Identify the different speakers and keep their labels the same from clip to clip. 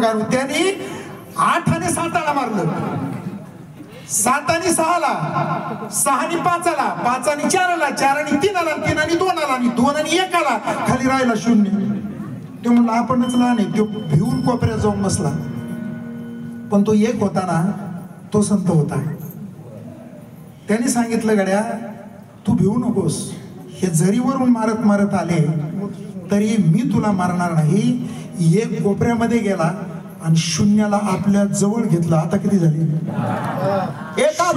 Speaker 1: काढून. त्यांनी 8 आणि 7 मारलं, 7 आणि 6, 6 आणि 5, 5 आणि 4, 4 आणि 3, 3 आणि 2, आणि 2 आणि 1, खाली राहिला 0. ते म्हणलं आपणच लहान आहे. तो भिवून कोपऱ्यात जाऊन बसला. पण तो एक होता ना, तो संत होता. त्याने सांगितलं गड्या तू भिवू नकोस, हे जरी वरून मारत मारत आले तरी मी तुला मारणार नाही. एक कोपऱ्यामध्ये गेला आणि 0ला आपल्या जवळ घेतलं. आता किती झाले?
Speaker 2: एका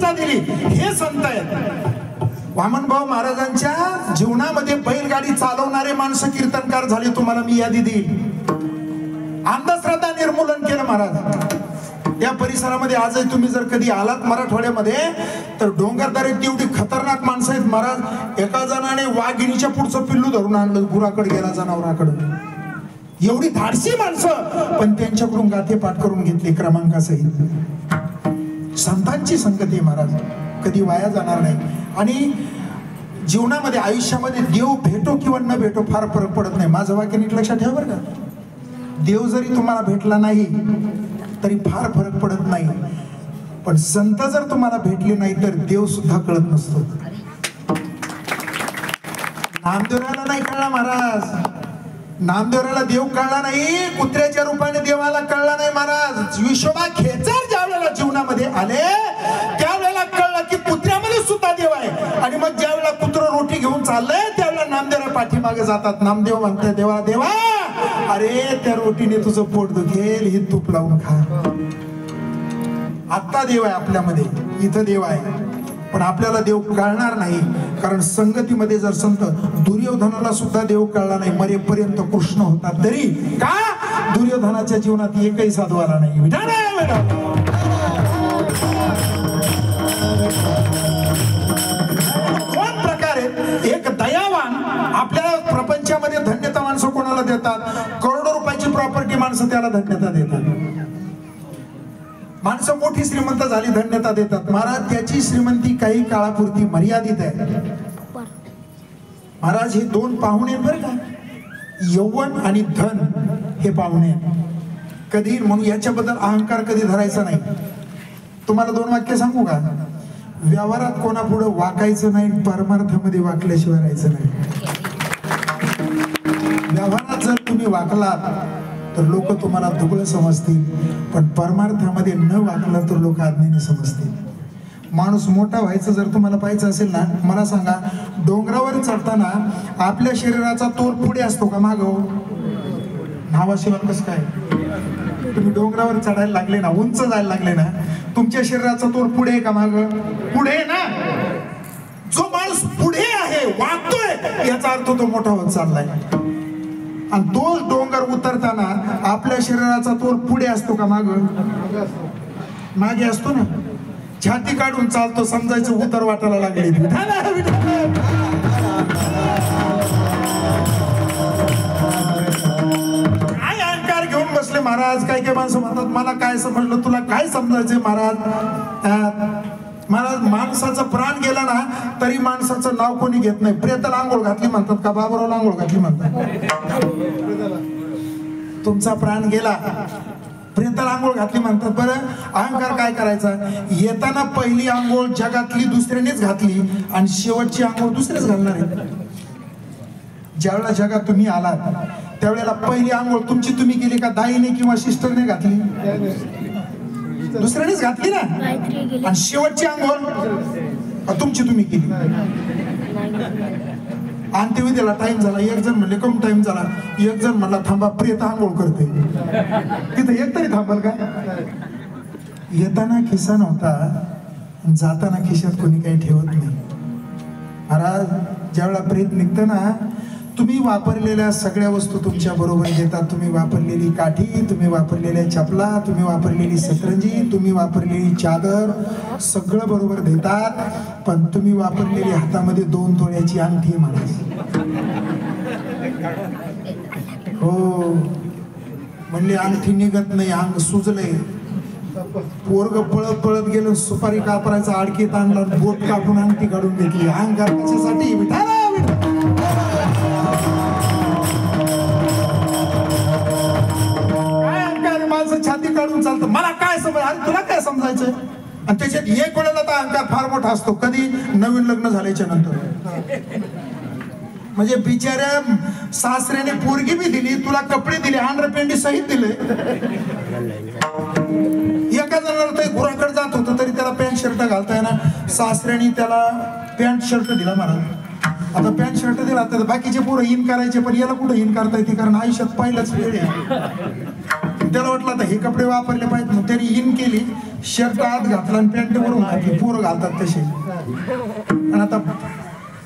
Speaker 2: झाले
Speaker 1: हे संत आहेत. वामनभाऊ महाराजांच्या जीवनामध्ये बैलगाडी चालवणारे माणसं कीर्तनकार झाले. तुम्हाला मी यादी देईल. अंधश्रद्धा निर्मूलन केलं महाराज. या परिसरामध्ये आजही तुम्ही जर कधी आलात मराठवाड्यामध्ये तर डोंगरदऱ्यात तेवढी खतरनाक माणसं आहेत महाराज. एका जणाने वाघिणीच्या पुढचं पिल्लू धरून आणलं, गुराकडे गेला जनावराकडे. एवढी धाडसी माणसं, पण त्यांच्याकडून गाथे पाठ करून घेतले क्रमांकासहित. संतांची संगती महाराज कधी वाया जाणार नाही. आणि जीवनामध्ये आयुष्यामध्ये देव भेटो किंवा न भेटो फार फरक पडत नाही. माझं वाक्य नीट लक्षात ठेवा बरं का. देव जरी तुम्हाला भेटला नाही तरी फार फरक पडत नाही, पण संत जर तुम्हाला भेटले नाही तर देव सुद्धा कळत नसतो. नामदेवराला नाही कळला महाराज, नामदेवराला देव कळला नाही, कुत्र्याच्या रूपाने देवाला कळला नाही महाराज. विश्वभा खेचर ज्या वेळेला जीवनामध्ये आले त्यावेळेला कळलं की कुत्र्यामध्ये सुद्धा देव आहे. आणि मग ज्या वेळेला कुत्र रोटी घेऊन चाललंय त्यावेळेला नामदेवरा पाठीमागे जातात. नामदेव म्हणतात देवा देवा, अरे त्या रोटीने तुझं पोट दुखेल, हे तूप लावून खा. आता देव आहे आपल्यामध्ये, इथं देव आहे, पण आपल्याला देव कळणार नाही. कारण संगतीमध्ये जर संत, दुर्योधनाला सुद्धा देव कळला नाही, मरेपर्यंत कृष्ण होता तरी. का? दुर्योधनाच्या जीवनात एकही साधू आला नाही. दोन प्रकारे, एक दयावान, आपल्या प्रपंचामध्ये धन्यता माणसं कोणाला देतात? करोडो रुपयाची प्रॉपर्टी माणसं त्याला धन्यता देतात. माणसं मोठी श्रीमंत झाली धन्यता देतात. महाराज त्याची श्रीमंती काही काळापुरती मर्यादित आहे. महाराज हे 2 पाहुणे आहेत बरं का, यौवन आणि धन हे पाहुणे आहेत. कधी म्हणून याच्याबद्दल अहंकार कधी धरायचा नाही. तुम्हाला 2 वाक्य सांगू का? व्यवहारात कोणापुढे वाकायचं नाही, परमार्थामध्ये वाकल्याशिवाय राहायचं नाही. व्यवहारात जर तुम्ही वाकलात तर लोक तुम्हाला दुबळं समजतील, पण परमार्थामध्ये न वाकलं तर लोक आज्ञेने समजतील. माणूस मोठा व्हायचं जर तुम्हाला पाहायचं असेल ना, मला सांगा, डोंगरावर चढताना आपल्या शरीराचा तोल पुढे असतो का मागं? नावाशिवाय कसं काय? तुम्ही डोंगरावर चढायला लागले ना, उंच जायला लागले ना, तुमच्या शरीराचा तोल पुढे आहे का मागं? पुढे ना. जो माणूस पुढे आहे, वागतोय, याचा अर्थ तो मोठा होत चाललाय. आणि तोच डोंगर उतरताना आपल्या शरीराचा तोल पुढे असतो का मागं? मागे असतो ना. छाती काढून चालतो, समजायचं उतर वाटायला लागले. काय अहंकार घेऊन बसले महाराज. काय काय माणसं म्हणतात मला काय समजलं, तुला काय समजायचंय महाराज. महाराज माणसाचा प्राण गेला ना तरी माणसाचं नाव कोणी घेत नाही. प्रेताला आंघोळ घातली म्हणतात का? बाबरावला आंघोळ घातली म्हणतात. तुमचा प्राण गेला, प्रेताला आंघोळ घातली म्हणतात. बरं, अहंकार काय करायचा? येताना पहिली आंघोळ जगातली दुसऱ्यानेच घातली आणि शेवटची आंघोळ दुसरेच घालणार आहे. ज्यावेळेला जगात तुम्ही आलात त्यावेळेला पहिली आंघोळ तुमची तुम्ही केली का दाईने किंवा सिस्टरने घातली? दुसऱ्यानेच घातली ना. आणि शेवटची आंघोळ तुमची तुम्ही केली. अंत्यविधीला टाइम झाला, एक जण म्हणले कम टाइम झाला, एक जण म्हणला थांबा प्रेत आंघोळ करते. तिथं एक तरी थांबल का? येताना खिसा नव्हता, जाताना खिशात कोणी काही ठेवत नाही. महाराज ज्यावेळेला प्रेत निघतं ना तुम्ही वापरलेल्या सगळ्या वस्तू तुमच्या बरोबर देतात. तुम्ही वापरलेली काठी, तुम्ही वापरलेल्या चपला, तुम्ही वापरलेली सतरंजी, तुम्ही वापरलेली चादर सगळं बरोबर देतात. पण तुम्ही वापरलेली हातामध्ये 2 तोळ्याची अंगठी म्हणायची. हो म्हणले अंगठी निघत नाही, अंग सुजलंय. पोरग पळत पळत गेलं, सुपारी कापराचा आडकीत आणला, बोट कापून अंगठी काढून घेतली. अंग करण्यासाठी काय अंकार माझं छाती काढून चालतं. मला काय समज, अरे तुला काय समजायचं. आणि त्याच्यात एक वेळेला तर अहंकार फार मोठा असतो. कधी नवीन लग्न झाल्याच्या नंतर. म्हणजे बिचाऱ्या सासऱ्याने पोरगी बी दिली, तुला कपडे दिले, अंडरपेंडी सहित दिले. एका जणाला ते घोराकडे जात होतं तरी त्याला पॅन्ट शर्ट घालता ना, सासऱ्याने त्याला पॅन्ट शर्ट दिला मला. आता पॅन्ट शर्ट दिला तर बाकीचे पोरं इन करायचे, पण याला कुठं इन करता येते, कारण आयुष्यात पहिलाच वेळ आहे. त्याला वाटलं आता हे कपडे वापरले पाहिजेत, मग त्यांनी इन केली, शर्ट आत घातला आणि पॅन्ट वरून घातली. पोरं घालतात तसे. आणि आता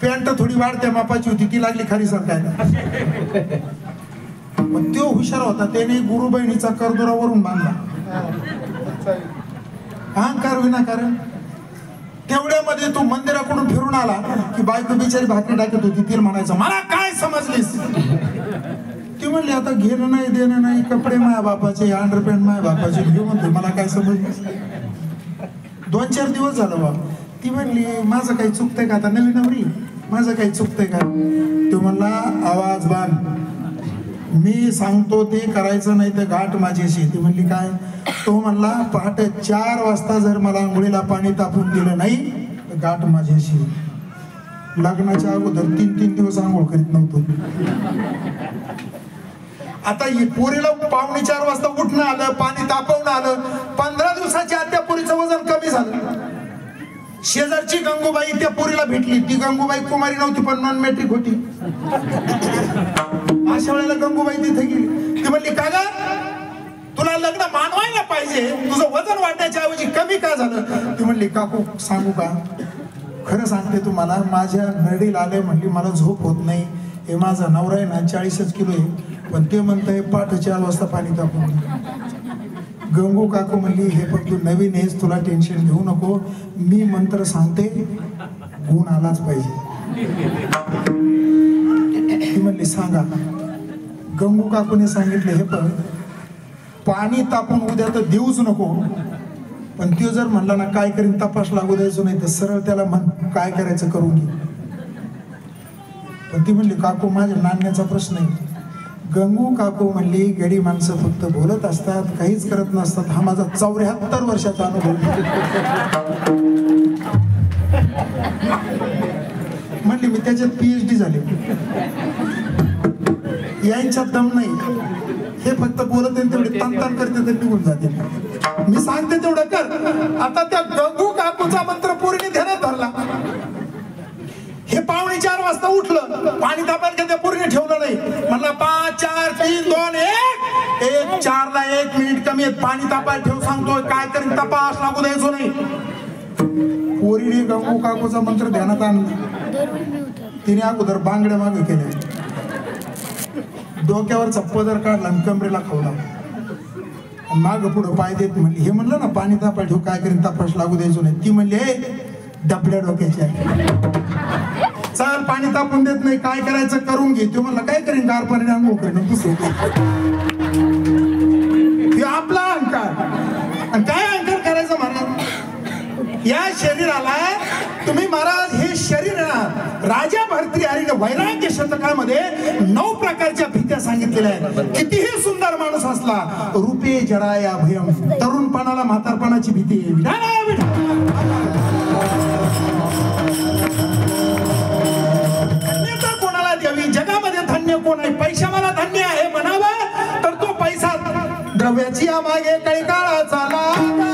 Speaker 1: पॅन्ट थोडी वाढत्या मापाची होती, ती लागली खाली सरकायला. मग तो हुशार होता, त्याने गुरु बहिणीचा करदोरावरून बांधला. अहंकार विनाकारण. तेवढ्यामध्ये तू मंदिराकडून फिरून आला की बायको बिचारी भाकरी टाकत होती, तिला म्हणायचं मला काय समजलीस. ती म्हणली आता घेणं नाही देणं नाही, कपडे माया बापाचे, अंडरपॅन्ट माया बापाचे, घेऊ म्हणते मला काय समजलीस. 2-4 दिवस झालं बा. ती म्हणली माझं काही चुकतंय का, आता नवीन नवरी माझं काही चुकतंय का. तो म्हणला आवाज बांध, मी सांगतो ते करायचं नाही तर गाठ माझ्याशी. ती म्हणली काय. तो म्हणला पहाटे 4 वाजता जर मला आंघोळीला पाणी तापून दिलं नाही तर गाठ माझ्याशी. लग्नाच्या अगोदर 3-3 दिवस आंघोळ करीत नव्हतो. आता पोरीला 3:45 वाजता उठणं आलं, पाणी तापवणं आलं. 15 दिवसाच्या आत त्या पोरीचं वजन कमी झालं. शेजारची गंगूबाई त्या पोरीला भेटली. ती गंगूबाई कुमारी नव्हती, पण नॉन मॅट्रिक होती. अशा वेळेला गंगूबाई तिथे गेली. ती म्हणली का ग, तुला लग्न मानवायला पाहिजे, तुझं वजन वाढण्याच्या ऐवजी कमी का झालं. ती म्हणली काकू सांगू का, खरं सांगते तुम्हाला, माझ्या नडीला आले. म्हणली मला झोप होत नाही. हे माझा नवरा आहे ना 40 किलो आहे, पण ते म्हणतंय पहाटे 4 वाजता पाणी तापून. गंगू काकू म्हणली हे पण तू नवीन आहेस, तुला टेन्शन घेऊ नको, मी मंत्र सांगते, गुण आलाच पाहिजे. ती म्हणली सांगा. गंगू काकूने सांगितले हे पण पाणी तापून उद्या तर देऊच नको, पण तो जर म्हणला ना काय करीन तपास लागू द्यायचो नाही, तर सरळ त्याला म्हण काय करायचं करून घे. पण ती म्हणली काकू माझ्या नाण्याचा प्रश्न आहे. गंगू काकू म्हणली गडी माणसं फक्त बोलत असतात, काहीच करत नसतात. हा माझा 74 वर्षाचा अनुभव. म्हणली मी त्याच्यात PhD झाले. यांच्यात दम नाही, हे फक्त बोलत आहे तेवढे तान करते तर निघून जाते. मी सांगते तेवढं कर. आता त्या गंगू काकूचा मंत्र पूर्ण ध्यानात धरला. हे 3:45 वाजता उठलं, पाणी तापायला त्या पूर्ण ठेवलं नाही. म्हणलं 5, 4, 3, 2, 1. 4ला 1 मिनिट कमी आहे, पाणी तापायला ठेव सांगतोय, काय करीन तपास लागू द्यायचो नाही. पोरीने गंगू काकूचा मंत्र ध्यानात आणला. तिने अगोदर बांगड्या मागे केल्या, डोक्यावरचा पदर काढला आणि कमरेला खावला, माग पुढं पाय देत म्हणली. हे म्हणलं ना पाणी तापायला ठेव, काय करीन तपास लागू द्यायचो नाही. ती म्हणली डबल्या डोक्याची आहे, चल पाणी तापून देत नाही, काय करायचं करून घे. तो म्हणला काय करीन, गार पाणी आंघोळ करीन. दुसरं आपला अहंकार. आणि काय अहंकार करायचं महाराज, या शरीराला तुम्ही महाराज हे शरीर राजा भर्तृहरीने वैराग्य शतकामध्ये 9 प्रकारच्या भीत्या सांगितलेल्या आहेत. कितीही सुंदर माणूस असला, रूपे जराया भयम, तरुणपणाला म्हातारपणाची भीती. कोणाला द्यावी, जगामध्ये धन्य कोण आहे. पैसा मला धन्य आहे म्हणावा तर तो पैसा द्रव्याची मागे काही काळाचा लागा.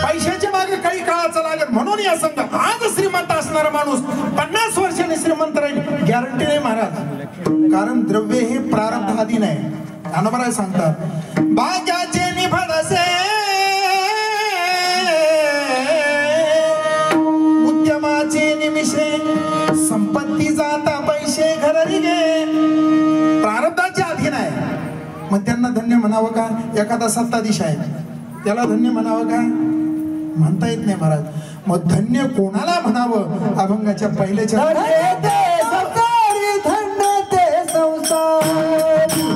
Speaker 1: पैशाच्या मागे असणारा माणूस 50 वर्षांनी श्रीमंत राहील गॅरंटी नाही महाराज. कारण द्रव्य हे प्रारब्धाधीन आहे. ज्ञानोबा सांगतात भाग्याचे निभडसे उद्यमाचे निमिषे संपत्ती जाता पैसे घरी गे. प्रारब्धाच्या अधीन आहे. मग त्यांना धन्य म्हणावं का? एखादा सत्ताधीश आहे त्याला धन्य म्हणावं का? म्हणता येत नाही महाराज. मग धन्य कोणाला म्हणावं? अभंगाच्या पहिल्याच्या
Speaker 2: धन्य ते संसारी, धन्य ते संसारी.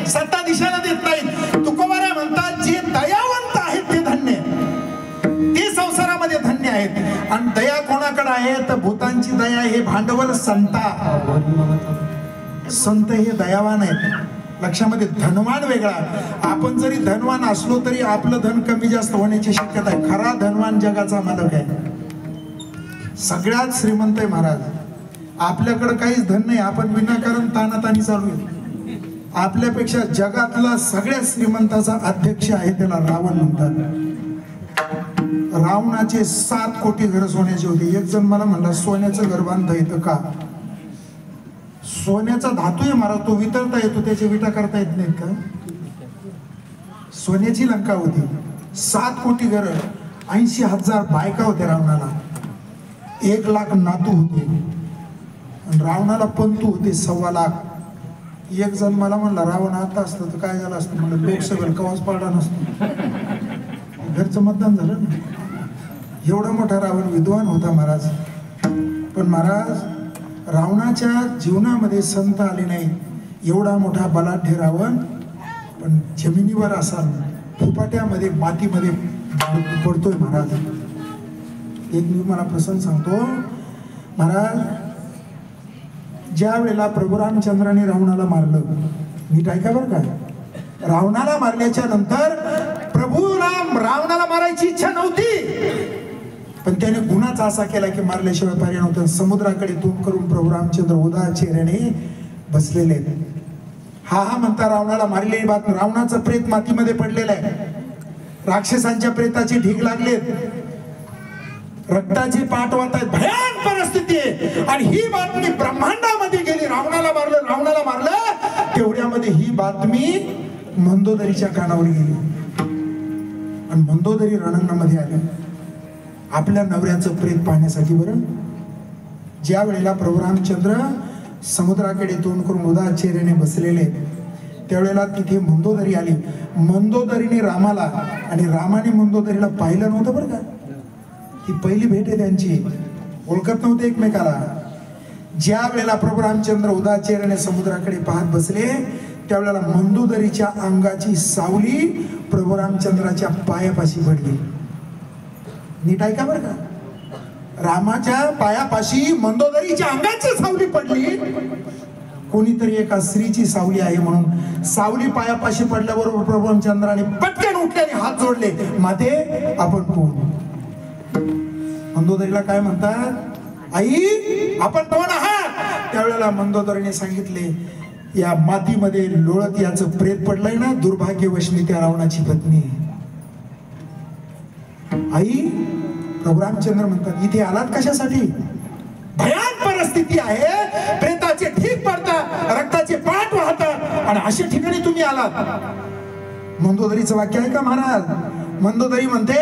Speaker 1: सत्ताधीशाला देत नाहीत. तुकोबारा म्हणतात जे दयावंत आहेत ते धन्य, ते संसारामध्ये धन्य आहेत. आणि दया कोणाकडे आहे? तर भूतांची दया हे भांडवल संता. संत हे दयावान आहेत. लक्षामध्ये धनवान वेगळा. आपण जरी धनवान असलो तरी आपलं धन कमी जास्त होण्याची शक्यता आहे. खरा धनवान जगाचा मालक आहे. सगळ्यात श्रीमंत आहे महाराज. आपल्याकडे काहीच धन नाही. आपण विनाकारण तानातानी चालू आहे. आपल्यापेक्षा जगातला सगळ्यात श्रीमंताचा अध्यक्ष आहे, त्याला रावण म्हणतात. रावणाचे 7 कोटी घर सोन्याचे होते. एक जण मला म्हणला सोन्याचं घर बांधता येतं का? सोन्याचा धातू आहे महाराज, तो वितळता येतो, त्याची विटा करता येत नाहीत का? सोन्याची लंका होती. 7 कोटी घर, 80,000 बायका होत्या रावणाला, 1 लाख नातू होते. रावणाला पंतू होते 1.25 लाख. एक जण मला म्हणला रावण आता असतं तर काय झालं असतं? म्हणलं लोकसभेला कवाच पडला नसतो. घरचं मतदान झालं ना. एवढा मोठा रावण विद्वान होता महाराज. पण महाराज रावणाच्या जीवनामध्ये संत आले नाही. एवढा मोठा बलाढ्य रावण पण जमिनीवर असा फुपाट्यामध्ये मातीमध्ये पडतोय महाराज. एक मी मला प्रसंग सांगतो महाराज. ज्या वेळेला प्रभू रामचंद्राने रावणाला मारलं, नीट ऐका बरं का, रावणाला मारल्याच्या नंतर प्रभू राम रावणाला मारायची इच्छा नव्हती, पण त्याने गुन्हाच असा केला की मारल्याशिवाय पर्याय नव्हता. समुद्राकडे तोंड करून प्रभू रामचंद्र उदार चेहऱ्याने बसलेले. हा म्हणता रावणाला मारलेली बात. रावणाचं प्रेत मातीमध्ये पडलेलं आहे. राक्षसांच्या प्रेताचे ढीग लागलेत. रक्ताची पाठ वाहत आहेत. भयान परिस्थिती आहे. आणि ही बातमी ब्रह्मांडामध्ये गेली. रावणाला मारलं, रावणाला मारलं. तेवढ्यामध्ये ही बातमी मंदोदरीच्या कानावर गेली. आणि मंदोदरी रणांगणामध्ये आले आपल्या नवऱ्याचं प्रेत पाहण्यासाठी. बरं, ज्या वेळेला प्रभू रामचंद्र समुद्राकडे तोंड करून उदार चेहऱ्याने बसलेले, त्यावेळेला तिथे मंदोदरी आली. मंदोदरीने रामाला आणि रामाने मंदोदरीला पाहिलं नव्हतं बरं का. ही पहिली भेट आहे त्यांची. ओळखत नव्हते एकमेकाला. ज्या वेळेला प्रभू रामचंद्र उदार चेहऱ्याने समुद्राकडे पाहत बसले, त्यावेळेला मंदोदरीच्या अंगाची सावली प्रभू रामचंद्राच्या पायापाशी पडली. नीट ऐका बरं का. रामाच्या पायापाशी मंदोदरीच्या अंगाची सावली पडली. कोणीतरी एका स्त्रीची सावली आहे म्हणून सावली पायापाशी पडल्याबरोबर प्रभू रामचंद्राने पटकन उठल्याने हात जोडले. माते आपण कोण? मंदोदरीला काय म्हणतात? आई आपण कोण आहात? त्यावेळेला मंदोदरीने सांगितले, या मातीमध्ये लोळत याचं प्रेत पडलंय ना, दुर्भाग्यवश मी त्या रावणाची पत्नी. आई प्रभू रामचंद्र म्हणतात इथे आलात कशासाठी? भयान परिस्थिती आहे, प्रेताचे ठीक पडतात, रक्ताचे पाठ वाहतात आणि अशा ठिकाणी तुम्ही आलात. मंदोदरीचं वाक्य आहे का महाराज? मंदोदरी म्हणते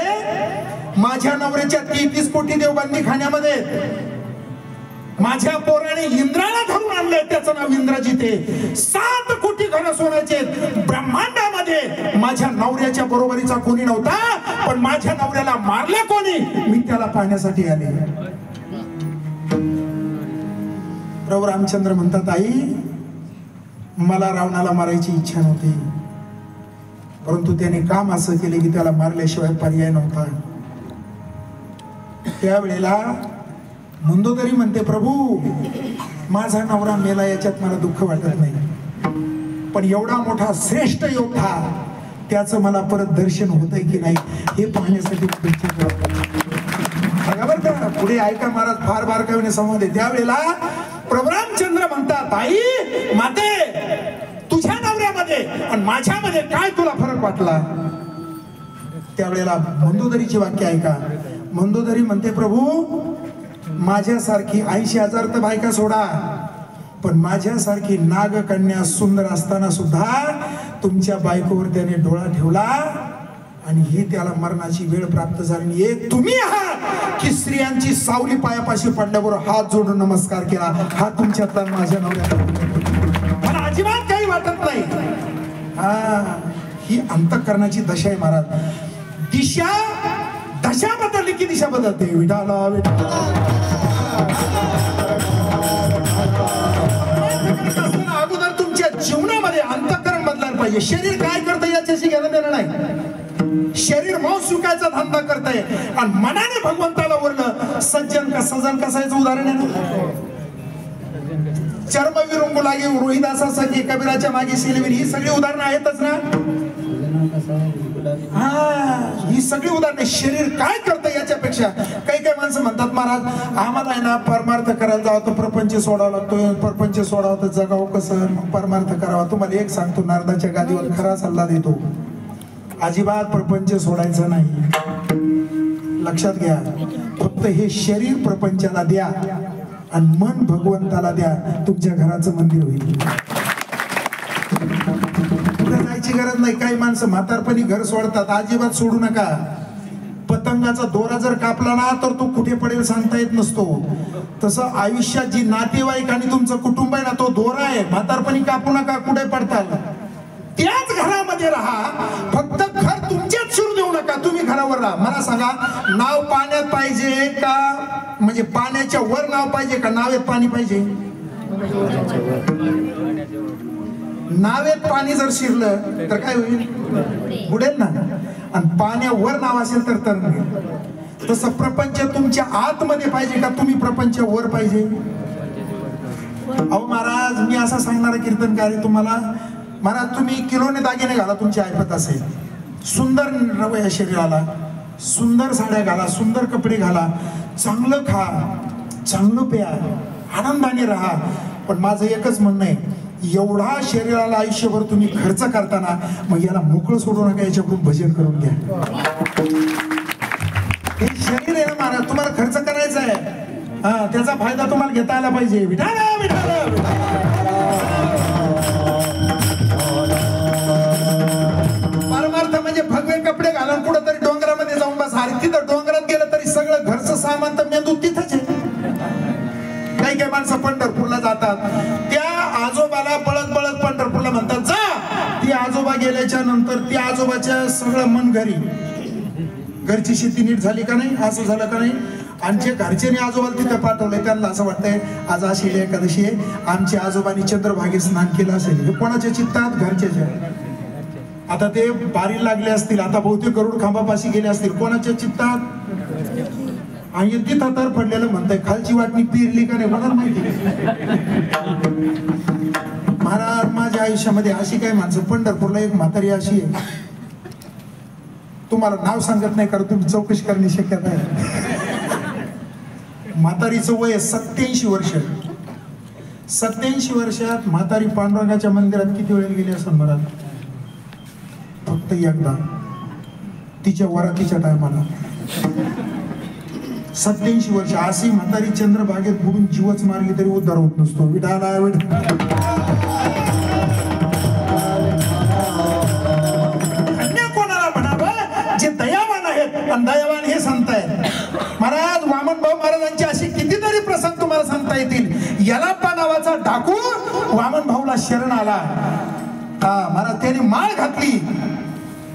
Speaker 1: माझ्या नवऱ्याच्या 33 कोटी देव बंदी खाण्यामध्ये, माझ्या पोराने इंद्राला धरून आणलंय, त्याचं नाव इंद्रजित आहे. 7 कोटी घरं सोन्याचे ब्रह्मांडामध्ये माझ्या नवऱ्याच्या बरोबरीचा कोणी नव्हता, पण माझ्या नवऱ्याला मारलं कोणी? मी त्याला पाहण्यासाठी आले. प्रभू रामचंद्र म्हणतात आई मला रावणाला मारायची इच्छा नव्हती, परंतु त्याने काम असं केले की त्याला मारल्याशिवाय पर्याय नव्हता. त्यावेळेला मंदोदरी म्हणते प्रभू माझा नवरा मेला याच्यात मला दुःख वाटत नाही, पण एवढा मोठा श्रेष्ठ योद्धा त्याचं मला परत दर्शन होतंय की नाही हे पाहण्यासाठी बरं का. पुढे ऐका महाराज, फार बारकाईने संवाद आहे. त्यावेळेला प्रभू रामचंद्र म्हणतात आई माते तुझ्या नवऱ्यामध्ये आणि माझ्यामध्ये काय तुला फरक वाटला? त्यावेळेला मंदोदरीची वाक्य ऐका. मंदोदरी म्हणते प्रभू माझ्यासारखी 80,000 तर बायका सोडा, पण माझ्यासारखी नागकन्या सुंदर असताना सुद्धा तुमच्या बायकोवर त्याने डोळा ठेवला आणि ही त्याला मरणाची वेळ प्राप्त झाली. एक तुम्ही आहात की स्त्रियांची सावली पायापाशी पडल्याबरोबर हात जोडून नमस्कार केला. हा तुमच्यातला माझ्या नवऱ्याला मला अजिबात काही वाटत नाही. ही अंतःकरणाची दशा आहे महाराज. दशा बदलली की दिशा बदलते. विठाला अगोदर तुमच्या जीवनामध्ये अंतःकरण बदलायला पाहिजे. शरीर काय करतं याच्याशी घेणं देणं नाही. शरीर मांस विकायचा धंदा करतंय आणि मनाने भगवंताला वरलं. सज्जन का सजन कसायचं उदाहरण आहे ना. चर्म विरुंगू लागे रोहिदासा सखी कबीराच्या मागे शिलवीर, ही सगळी उदाहरणं आहेतच ना. ही सगळी उदाहरणे. शरीर काय करतं याच्यापेक्षा काही काही माणसं म्हणतात महाराज आम्हाला आहे ना परमार्थ करायला जावं तर प्रपंच सोडावा लागतो, प्रपंच सोडावं तर जगावं कसं, मग परमार्थ करावा. तुम्हाला एक सांगतो, नारदाच्या गादीवर खरा सल्ला देतो, अजिबात प्रपंच सोडायचं नाही. लक्षात घ्या, फक्त हे शरीर प्रपंचाला द्या आणि मन भगवंताला द्या, तुमच्या घराचं मंदिर होईल. जायची गरज नाही. काही माणसं म्हातारपणी घर सोडतात, अजिबात सोडू नका. पतंगाचा दोरा जर कापला ना तर तो कुठे पडेल सांगता येत नसतो. तसं आयुष्यात जी नातेवाईक आणि तुमचं कुटुंब आहे ना, तो दोरा आहे. म्हातारपणी कापू नका, कुठे पडताल. त्याच घरामध्ये राहा, फक्त घर तुमच्यात सुरू देऊ नका, तुम्ही घरावर राहा. मला सांगा, नाव पाण्यात पाहिजे का, म्हणजे पाण्याच्या वर नाव पाहिजे का नावेत पाणी पाहिजे? नावेत पाणी जर शिरलं तर काय होईल? बुडेल ना. आणि पाण्यावर नाव असेल तर तरंगेल. तसं प्रपंच तुमच्या आतमध्ये पाहिजे का तुम्ही प्रपंच वर पाहिजे? अहो महाराज, मी असा सांगणारा कीर्तनकार आहे तुम्हाला, महाराज तुम्ही किलोने दागिने घाला, तुमची ऐपत असेल, सुंदर रवया शरीराला, सुंदर साड्या घाला, सुंदर कपडे घाला, चांगलं खा, चांगलं प्या, आनंदाने राहा. पण माझं एकच म्हणणं आहे, एवढा शरीराला आयुष्यभर तुम्ही खर्च करताना मग याला मोकळं सोडू नका, याच्याकडून भजन करून घ्या. हे शरीर आहे ना महाराज, तुम्हाला खर्च करायचा आहे, त्याचा फायदा तुम्हाला घेता आला पाहिजे. विठाला परमार्थ म्हणजे भगवे कपडे घालून कुठंतरी डोंगरामध्ये जाऊन बस. तिथं डोंगरात गेलं तरी सगळं घरचं सामान तर मेंदू तिथंच आहे. काही काही माणसं पंढरपूरला जातात, त्या आजोबाला पळत पळत पंढरपूरला म्हणतात जा. ती आजोबा गेल्याच्या नंतर त्या आजोबाच्या सगळं मन घरी, घरची शेती नीट झाली का नाही, असं झालं का नाही. आणि जे घरच्याने आजोबाला तिथे पाठवलंय त्यांना असं वाटतंय आज आषाढी एकादशी आहे, आमच्या आजोबांनी चंद्रभागेत स्नान केलं असेल. हे कोणाच्या चित्तात? घरच्याच्या. आता ते बारी लागले असतील, आता बहुतेक गरुड खांबापाशी गेले असतील, कोणाच्या चित्तात? आणि तिथं तर पडलेलं म्हणताय खालची वाटणी पिरली का नाही कोणाला माहिती. महाराज माझ्या आयुष्यामध्ये अशी काही माणसं, पंढरपूरला एक म्हातारी अशी आहे, तुम्हाला नाव सांगत नाही कारण तुम्ही चौकशी करणे शक्यता आहे. म्हातारीचं वय 87 वर्ष. 87 वर्षात म्हातारी पांडुरंगाच्या मंदिरात किती वेळ गेली असं मला? फक्त एकदा, तिच्या वरातीच्या टायमाला. 87 वर्ष अशी म्हातारी चंद्रभागेत बुडून जीवच मारली तरी उद्धार होत नसतो. विठाला धन्य कोणाला म्हणावं जे दयावान आहेत आणि दयावान हे संत आहेत. महाराज वामनभाऊ महाराजांची अशी कितीतरी प्रसंग तुम्हाला सांगता येतील. यलाप्पा नावाचा डाकू वामनभाऊला शरण आला. महाराज त्याने माळ घातली,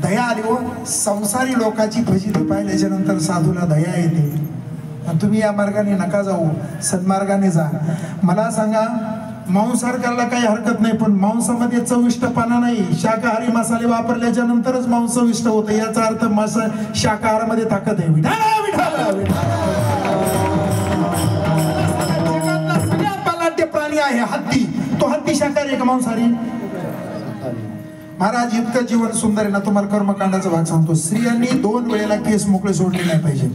Speaker 1: दया आली. हो, संसारी लोकांची फजिती पाहिल्याच्या नंतर साधूला दया येते. तुम्ही या मार्गाने नका जाऊ, सन्मार्गाने जा. मला सांगा, मांसाहार करायला काही हरकत नाही, पण मांसामध्ये चविष्टपणा नाही. शाकाहारी मसाले वापरल्याच्या नंतरच मांस चविष्ट होतं. याचा अर्थ शाकाहारामध्ये ताकद आहे. सगळ्यात बलाढ्य प्राणी आहे हत्ती. तो हत्ती शाकाहारी आहे का मांसाहारी? महाराज इतकं जीवन सुंदर आहे ना. तुम्हाला कर्मकांडाचा भाग सांगतो. स्त्रियांनी 2 वेळेला केस मोकळे सोडले नाही पाहिजे.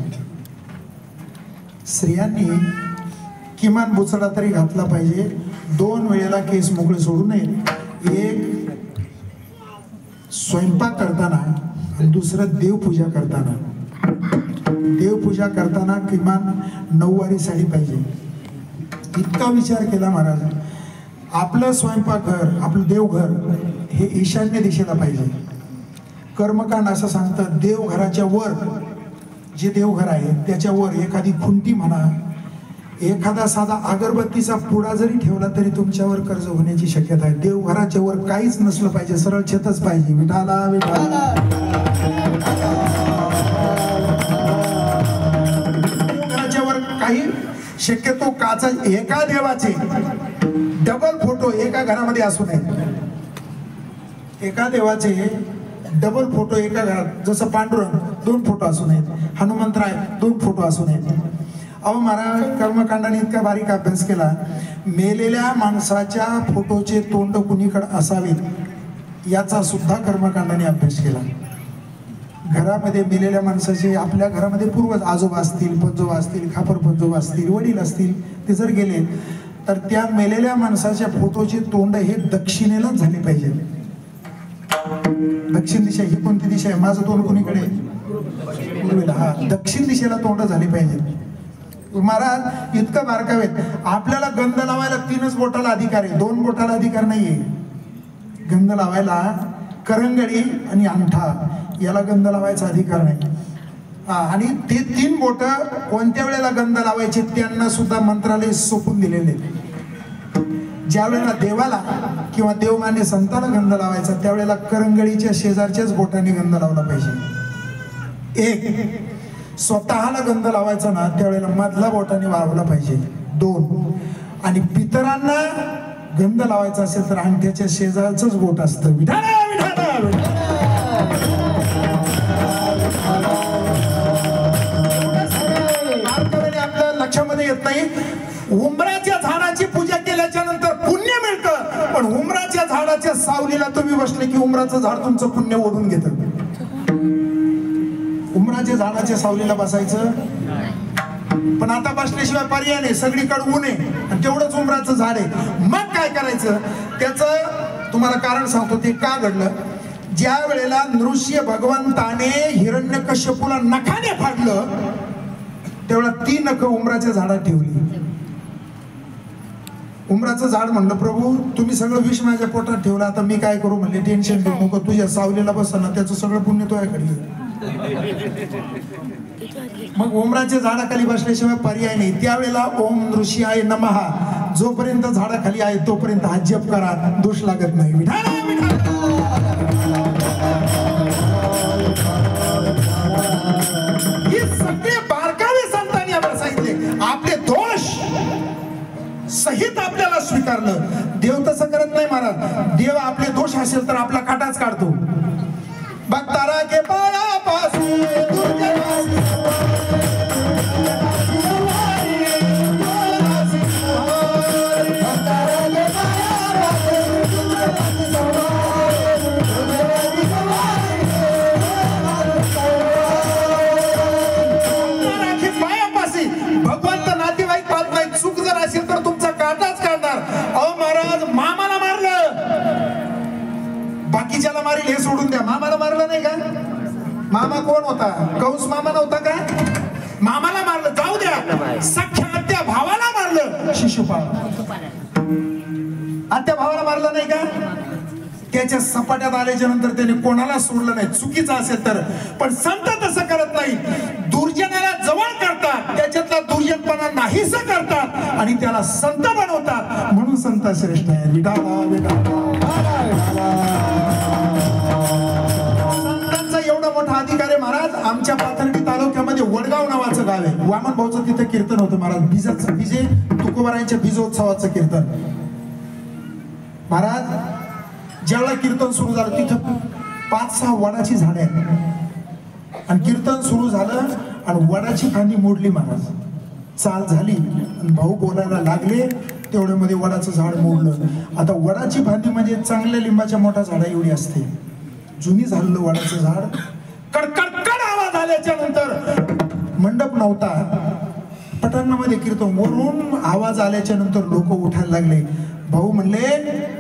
Speaker 1: स्त्रियांनी किमान बुचडा तरी घातला पाहिजे. 2 वेळेला केस मोकळे सोडू नये. एक स्वयंपाक करताना आणि दुसरं देवपूजा करताना. देवपूजा करताना किमान 9वारी साडी पाहिजे. इतका विचार केला महाराज. आपलं स्वयंपाकघर, आपलं देवघर हे ईशान्य दिशेला पाहिजे. कर्मकांड असं सांगतं, देवघराच्या वर जे देवघर आहे त्याच्यावर एखादी खुंटी म्हणा, एखादा साधा अगरबत्तीचा पुडा जरी ठेवला तरी तुमच्यावर कर्ज होण्याची शक्यता आहे. देवघराच्या वर काहीच नसलं पाहिजे, सरळ छतच पाहिजे. विठाला विठाला. देवघराच्या वर काही शक्यतो काचा, एका देवाचे डबल फोटो एका घरामध्ये असू नये. एका देवाचे डबल फोटो एका घरात, जसं पांडुरंग 2 फोटो असू नयेत, हनुमंतराय 2 फोटो असू नयेत. अहो महाराज कर्मकांडाने इतका बारीक अभ्यास केला. मेलेल्या माणसाच्या फोटोचे तोंड कुणीकडे असावेत याचा सुद्धा कर्मकांडाने अभ्यास केला. घरामध्ये मेलेल्या माणसाचे, आपल्या घरामध्ये पूर्वज आजोबा असतील, पंजोबा असतील, खापर पंजोबा असतील, वडील असतील, ते जर गेले तर त्या मेलेल्या माणसाच्या फोटोचे तोंड हे दक्षिणेलाच झाले पाहिजे. दक्षिण दिशा ही कोणती दिशा आहे? माझं तोंड कोणीकडे? पूर्वेला. हा, दक्षिण दिशेला तोंड झाली पाहिजे. महाराज इतकं बारकावेत. आपल्याला गंध लावायला 3च बोटाला अधिकार आहे, 2 बोटाला अधिकार नाहीये. गंध लावायला करंगडी आणि अंगठा याला गंध लावायचा अधिकार नाही. आणि ते 3 बोट कोणत्या वेळेला गंध लावायचे त्यांना सुद्धा मंत्रालय सोपून दिलेले. ज्या वेळेला देवाला किंवा देवमान्य संताला गंध लावायचा त्यावेळेला करंगळीच्या शेजारच्याच बोटाने गंध लावला पाहिजे. एक स्वतःला गंध लावायचा ना त्यावेळेला मधला बोटाने वाळवला पाहिजे. 2 आणि पितरांना गंध लावायचा असेल तर अंगठ्याच्या शेजारचंच बोट असतं. आपल्या लक्षामध्ये येत नाही. उंबराच्या झाडाची पूजा केल्याच्या नंतर पुण्य मिळतं, पण उंबराच्या झाडाच्या सावलीला तुम्ही बसले की उंबराचं झाड तुमचं पुण्य ओढून घेतं. उंबराच्या झाडाच्या सावलीला बसायचं, पण आता बसल्याशिवाय पर्याय नाही. सगळीकडे ऊन आहे आणि तेवढंच उंबराचं झाड आहे. मग काय करायचं त्याचं तुम्हाला कारण सांगतो. ते का घडलं? ज्या वेळेला नृसिंह भगवंताने हिरण्यकश्यपूला नखाने फाडलं तेवढा 3 नख उंबराच्या झाडात ठेवली. उंबराचं झाड म्हणलं, प्रभू तुम्ही सगळं विष माझ्या पोटात ठेवलं, आता मी काय करू? म्हणले, टेन्शन घेऊ नको, तुझ्या सावलीला बस ना, त्याचं सगळं पुण्य तुझ्याकडे. मग उंबराच्या झाडाखाली बसल्याशिवाय पर्याय नाही. त्यावेळेला ओम नृसिंहाय नमः जोपर्यंत झाडाखाली आहे तोपर्यंत हा जप करा, दोष लागत नाही. हे सगळे बारकावे संतांनी आम्हाला सांगितले. आपले दोष सहित आपल्याला स्वीकारलं. देव तसं करत नाही महाराज. देव आपले दोष असेल तर आपला काटाच काढतो. भक्तारा के पायापासून भगवंत नातेवाईक पाहत नाही. चूक जर असेल तर तुमचा काटाच काढणार. अहो महाराज मामाला मारलं, बाकीच्याला मारील हे सोडून द्या. मामाला मारलं नाही का? मामा कोण होता? कंस मामा नव्हता का? मामाला मारलं, जाऊ द्या सख्या आत्या भावाला मारलं शिशुपाळ. आत्या भावाला मारलं नाही का? त्याच्या सपाट्यात आल्याच्या नंतर त्याने कोणाला सोडलं नाही, चुकीचं असेल तर. पण संत तसं करत नाही, दुर्जनाला जवळ करतात, त्याच्यातला दुर्जनपणा नाहीस करतात आणि त्याला संत बनवतात. म्हणून संत श्रेष्ठ आहे. विडाला संतांचा एवढा मोठा अधिकार आहे महाराज. आमच्या पाथर्डी तालुक्यामध्ये वडगाव नावाचं गाव आहे. वामन भाऊचं तिथं कीर्तन होतं महाराज. बीजे तुकोबारायांच्या बीजोत्सवाचं कीर्तन. महाराज ज्यावेळेला कीर्तन सुरू झालं तिथं 5-6 वडाची झाडे आहेत आणि कीर्तन सुरू झालं आणि वडाची फांदी मोडली महाराज. चाल झाली आणि भाऊ बोलायला लागले तेवढ्यामध्ये वडाचं झाड मोडलं. आता वडाची फांदी म्हणजे चांगल्या लिंबाच्या मोठ्या झाडा एवढी असते. जुनी झालेलं वडाचं झाड. कडकडकड आवाज आल्याच्या नंतर मंडप नव्हता, पटांगणामध्ये कीर्तन. वरून आवाज आल्याच्या नंतर लोक उठायला लागले. भाऊ म्हणले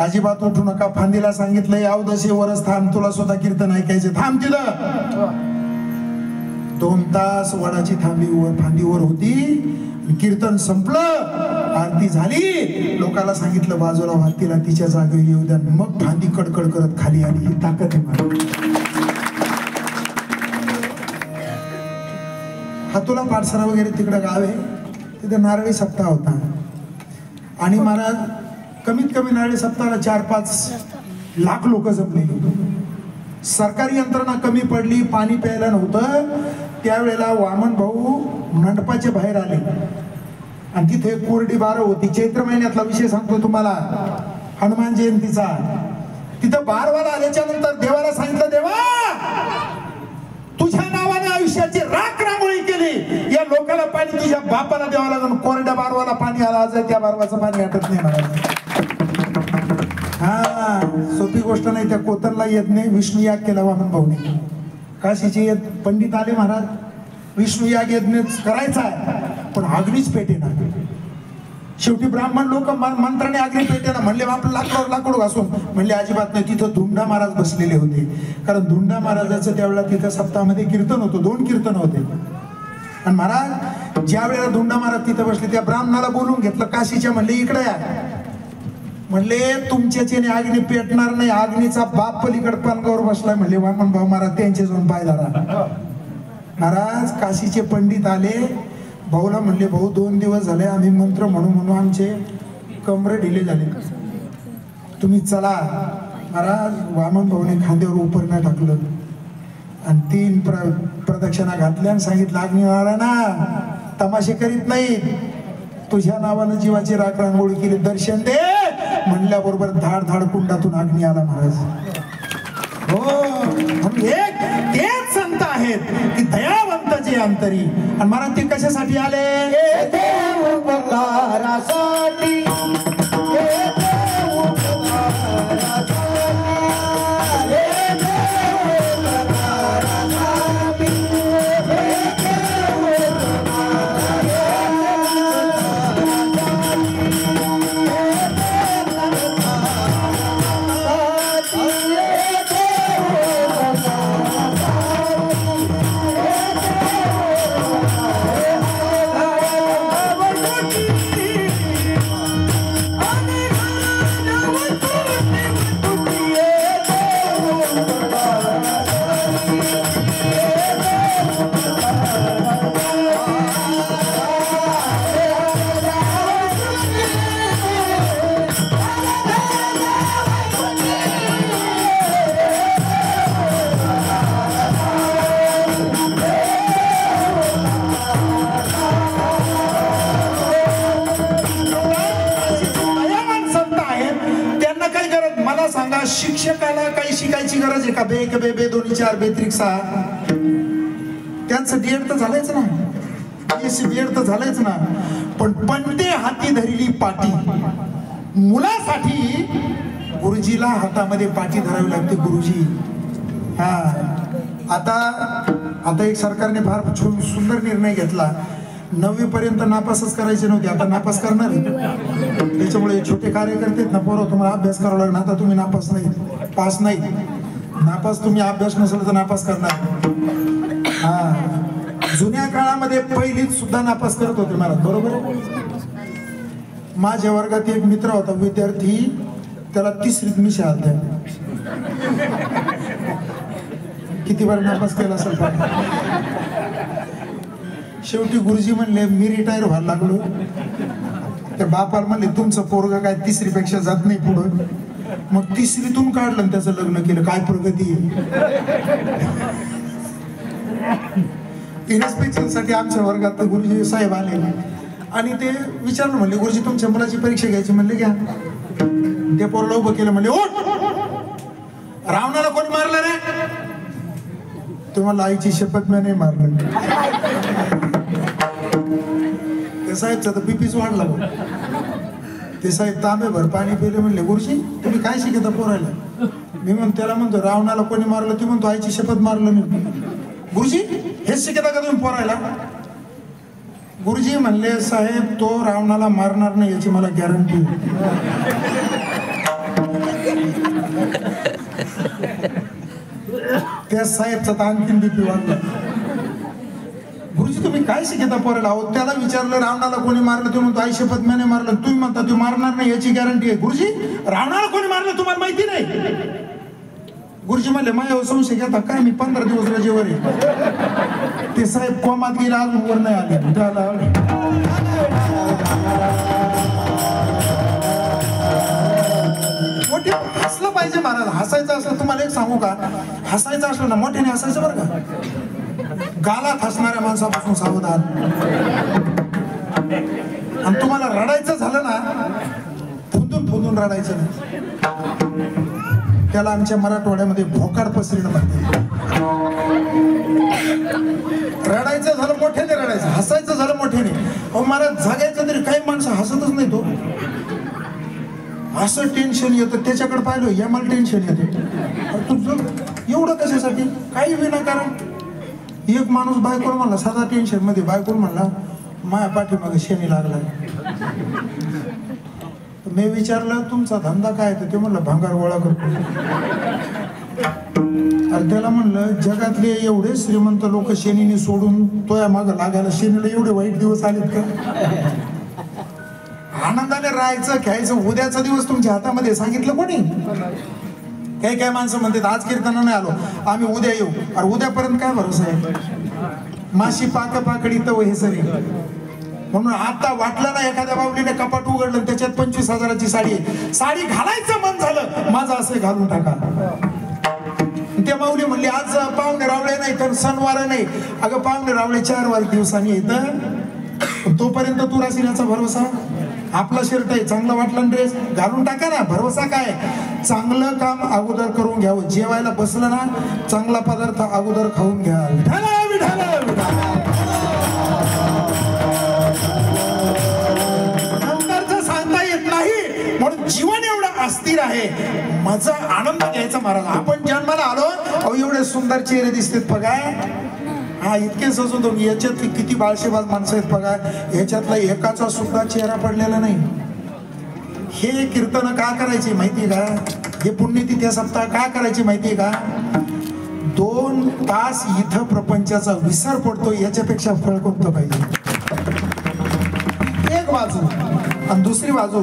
Speaker 1: अजिबात उठू नका, फांदीला सांगितलंय अवदशी वरच थांब, तुला स्वतः कीर्तन ऐकायचे, थांब तिथं. 2 तास वडाची फांदीवर होती. कीर्तन संपलं, आरती झाली, लोकांना सांगितलं बाजूला व्हा, तिला तिच्या जागेवर येऊ द्या. मग फांदी कडकड करत खाली आली. ही ताकद आहे मला. हातोला पाठसरा वगैरे तिकडे गाव आहे, तिथे नारळी सप्ताह होता आणि महाराज कमीत कमी नारळी सप्ताहाला 4-5 लाख लोक जमलेली. सरकारी यंत्रणा कमी पडली, पाणी प्यायला नव्हतं. त्यावेळेला वामन भाऊ मंडपाच्या बाहेर आले आणि तिथे कोरडी बारं होती. चैत्र महिन्यातला विषय सांगतो तुम्हाला, हनुमान जयंतीचा. तिथं बारवाला आल्याच्या नंतर देवाला सांगितलं, देवा तुझ्या नावाने आयुष्याची राख रांगोळी केली, या लोकांना पाणी तुझ्या बापाला द्यावं लागून. कोरड्या बारवाला पाणी आला, आज त्या बारवाचं पाणी आटत नाही महाराज. हा सोपी गोष्ट नाही. त्या कोतनला येत नाही. विष्णू याग केला वामन भाऊने. काशीचे पंडित आले महाराज, विष्णू याग यज्ञ करायचा आहे पण अग्नीच पेटे ना. शेवटी ब्राह्मण लोक मंत्राने अग्नी पेटे ना. म्हणले आपलं लाकूड घासून. म्हणले अजिबात नाही. तिथं धुंडा महाराज बसलेले होते, कारण धुंडा महाराजाचं त्यावेळेला तिथं सप्ताहामध्ये कीर्तन होतं. 2 कीर्तन होते. आणि महाराज ज्या वेळेला धुंडा महाराज तिथं बसले, त्या ब्राह्मणाला बोलून घेतलं काशीच्या. म्हणले इकडे या. म्हणले तुमच्याच्याने अग्नी पेटणार नाही, अग्नीचा बाप पलीकड पानगावर बसलाय. म्हणले वामन भाऊ महाराज त्यांचे जाऊन पाहिला. महाराज काशीचे पंडित आले. भाऊला म्हणले, भाऊ 2 दिवस झाले आम्ही मंत्र म्हणून आमचे कमरे ढिले झाले, तुम्ही चला. महाराज वामन भाऊने खांद्यावर उपरणं टाकलं आणि 3 प्रदक्षिणा घातल्या आणि सांगितलं, अग्निनारायणा तमाशे करीत नाही, तुझ्या नावानं जीवाची राख रांगोळी केली, दर्शन दे. म्हणल्याबरोबर धाड कुंडातून अग्नी आला महाराज. हो एक तेच संत आहेत की दयावंत जे अंतरी. आणि महाराज ते कशासाठी आले?
Speaker 2: उपकारासाठी.
Speaker 1: शिक्षकाला काही शिकायची गरज आहे का? बे 2 4 बेत्रिक 6 त्यांचं डीएड तर झालंच ना, बीएससी बीएड तर झालंच ना. पण पंते हाती धरली पाटी. मुलासाठी गुरुजीला हातामध्ये पाटी धरावी लागते. गुरुजी हा आता एक सरकारने फार सुंदर निर्णय घेतला. 9वी पर्यंत नापासच करायचे नव्हते, आता नापास करणार. त्याच्यामुळे छोटे कार्यकर्ते ना, पोरं तुम्हाला अभ्यास करावा लागणार. आता तुम्ही नापास नाही, पास नाही. नापास तुम्ही अभ्यास नसेल तर नापास करणार. हा जुन्या काळामध्ये पहिलीत सुद्धा नापास करत होते महाराज, बरोबर आहे? माझ्या वर्गात एक मित्र होता विद्यार्थी, त्याला तिसरीत मिशा आलत्या. किती वेळ नापास केला असेल पण. शेवटी गुरुजी म्हणले मी रिटायर व्हायला लागलो. त्या बापाला म्हणले तुमचं पोरग काय तिसरी पेक्षा जात नाही पुढं. मग तिसरीतून काढलं आणि त्याचं लग्न केलं. काय प्रगती आहे. इन्स्पेक्शनसाठी आमच्या वर्गात गुरुजी साहेब आले आणि ते विचारलं, म्हणले गुरुजी तुमच्या मुलाची परीक्षा घ्यायची. म्हणले घ्या. ते पोरला उभं केलं, म्हणले ओठ, रावणाला कोणी मारलं रे? तुम्हाला आईची शपथ मी नाही मारलं. ते साहेबचा तर बीपीच वाढला. ते साहेब तांबेभर पाणी पिले. म्हणले गुरुजी तुम्ही काय शिकता पोरायला? मी त्याला म्हणतो रावणाला कोणी मारलं? ती म्हणतो आईची शपथ मारलं नाही. गुरुजी हेच शिकता का तुम्ही पोरायला? गुरुजी म्हणले साहेब तो रावणाला मारणार नाही याची मला गॅरंटी. त्या साहेबचा तर आणखीन बीपी वाढला. गुरुजी तुम्ही काय शिकता पोरायला? अहो त्याला विचारलं रावणाला कोणी मारलं? तुम्ही म्हणतो आई शपथ मी नाही मारलं. तुम्ही म्हणता तू मारणार नाही याची गॅरंटी आहे. गुरुजी रावणाला कोणी मारलं तुम्हाला माहिती नाही? गुरुजी म्हणले माझ्यावर संशय घेता काय? मी 15 दिवस रजेवर आहे. ते साहेब कोमात गेला, अजून वर नाही आले. त्याला मोठे हसलं पाहिजे महाराज. हसायचं असलं तुम्हाला एक सांगू का? हसायचं असलं ना मोठ्याने हसायचं बरं का. गालात हसणाऱ्या माणसापासून सावधान. आणि तुम्हाला रडायचं झालं ना फुंदून फुंदून रडायचं नाही. त्याला आमच्या मराठवाड्यामध्ये भोकाड पसरणं म्हणते. रडायचं झालं मोठ्याने रडायचं, हसायचं झालं मोठ्याने. अहो महाराज जगायचं तरी काही माणसं हसतच नाही. तो असं टेन्शन येतं त्याच्याकडे पाहिलं या मला टेन्शन येतं. तुझं एवढं कशासाठी? काही विनाकारण. एक माणूस बायकोला म्हणला सदा टेन्शन मध्ये, बायकोला म्हणला माया पाठीमागे शनी लागलाय. मी विचारलं तुमचा धंदा काय? ते म्हणलं भांगार गोळा करतो. अरे त्याला म्हणलं जगातले एवढे श्रीमंत लोक शनीने सोडून तोया मागं लागायला शनीला एवढे वाईट दिवस आलेत का? आनंदाने राहायचं खेळायचं. उद्याचा दिवस तुमच्या हातामध्ये सांगितलं कोणी? काही काय माणसं म्हणतात आज कीर्तनाला नाही आलो आम्ही उद्या येऊ. अरे उद्यापर्यंत काय भरोसा आहे? माशी पाक पाकडी तर हे सरी. म्हणून आता वाटलं ना एखाद्या बावलीने कपाट उघडलं त्याच्यात 25,000ची साडी आहे, साडी घालायचं मन झालं माझं असं घालून टाका. त्या माऊली म्हणली आज पाहुणे रावळे नाही तर सणवार नाही. अगं पाहुणे रावळे 4 वार दिवसांनी येतं. तोपर्यंत तू राशीनाचा भरोसा. आपला शर्ट आहे चांगला वाटला ड्रेस घालून टाका ना. भरोसा काय? चांगलं काम अगोदर करून घ्यावं. जेवायला बसलं ना चांगला पदार्थ अगोदर खाऊन घ्या. नंतरच सांगता येत नाही. म्हणून जीवन एवढं अस्थिर आहे. मजा आनंद घ्यायचा महाराज. आपण जन्माला आलो अहो एवढे सुंदर चेहरे दिसतात बघा. हा इतके सजून याच्यात किती बाळशेबाज माणसं आहेत बघा. ह्याच्यातला एकाचा सुद्धा चेहरा पडलेला नाही. हे कीर्तन का करायचे माहितीये का? हे पुण्यतिथी सप्ताह का करायचे माहितीये का? 2 तास इथं प्रपंचाचा विसर पडतो. याच्यापेक्षा फळ कोणतं पाहिजे? एक बाजू आणि दुसरी बाजू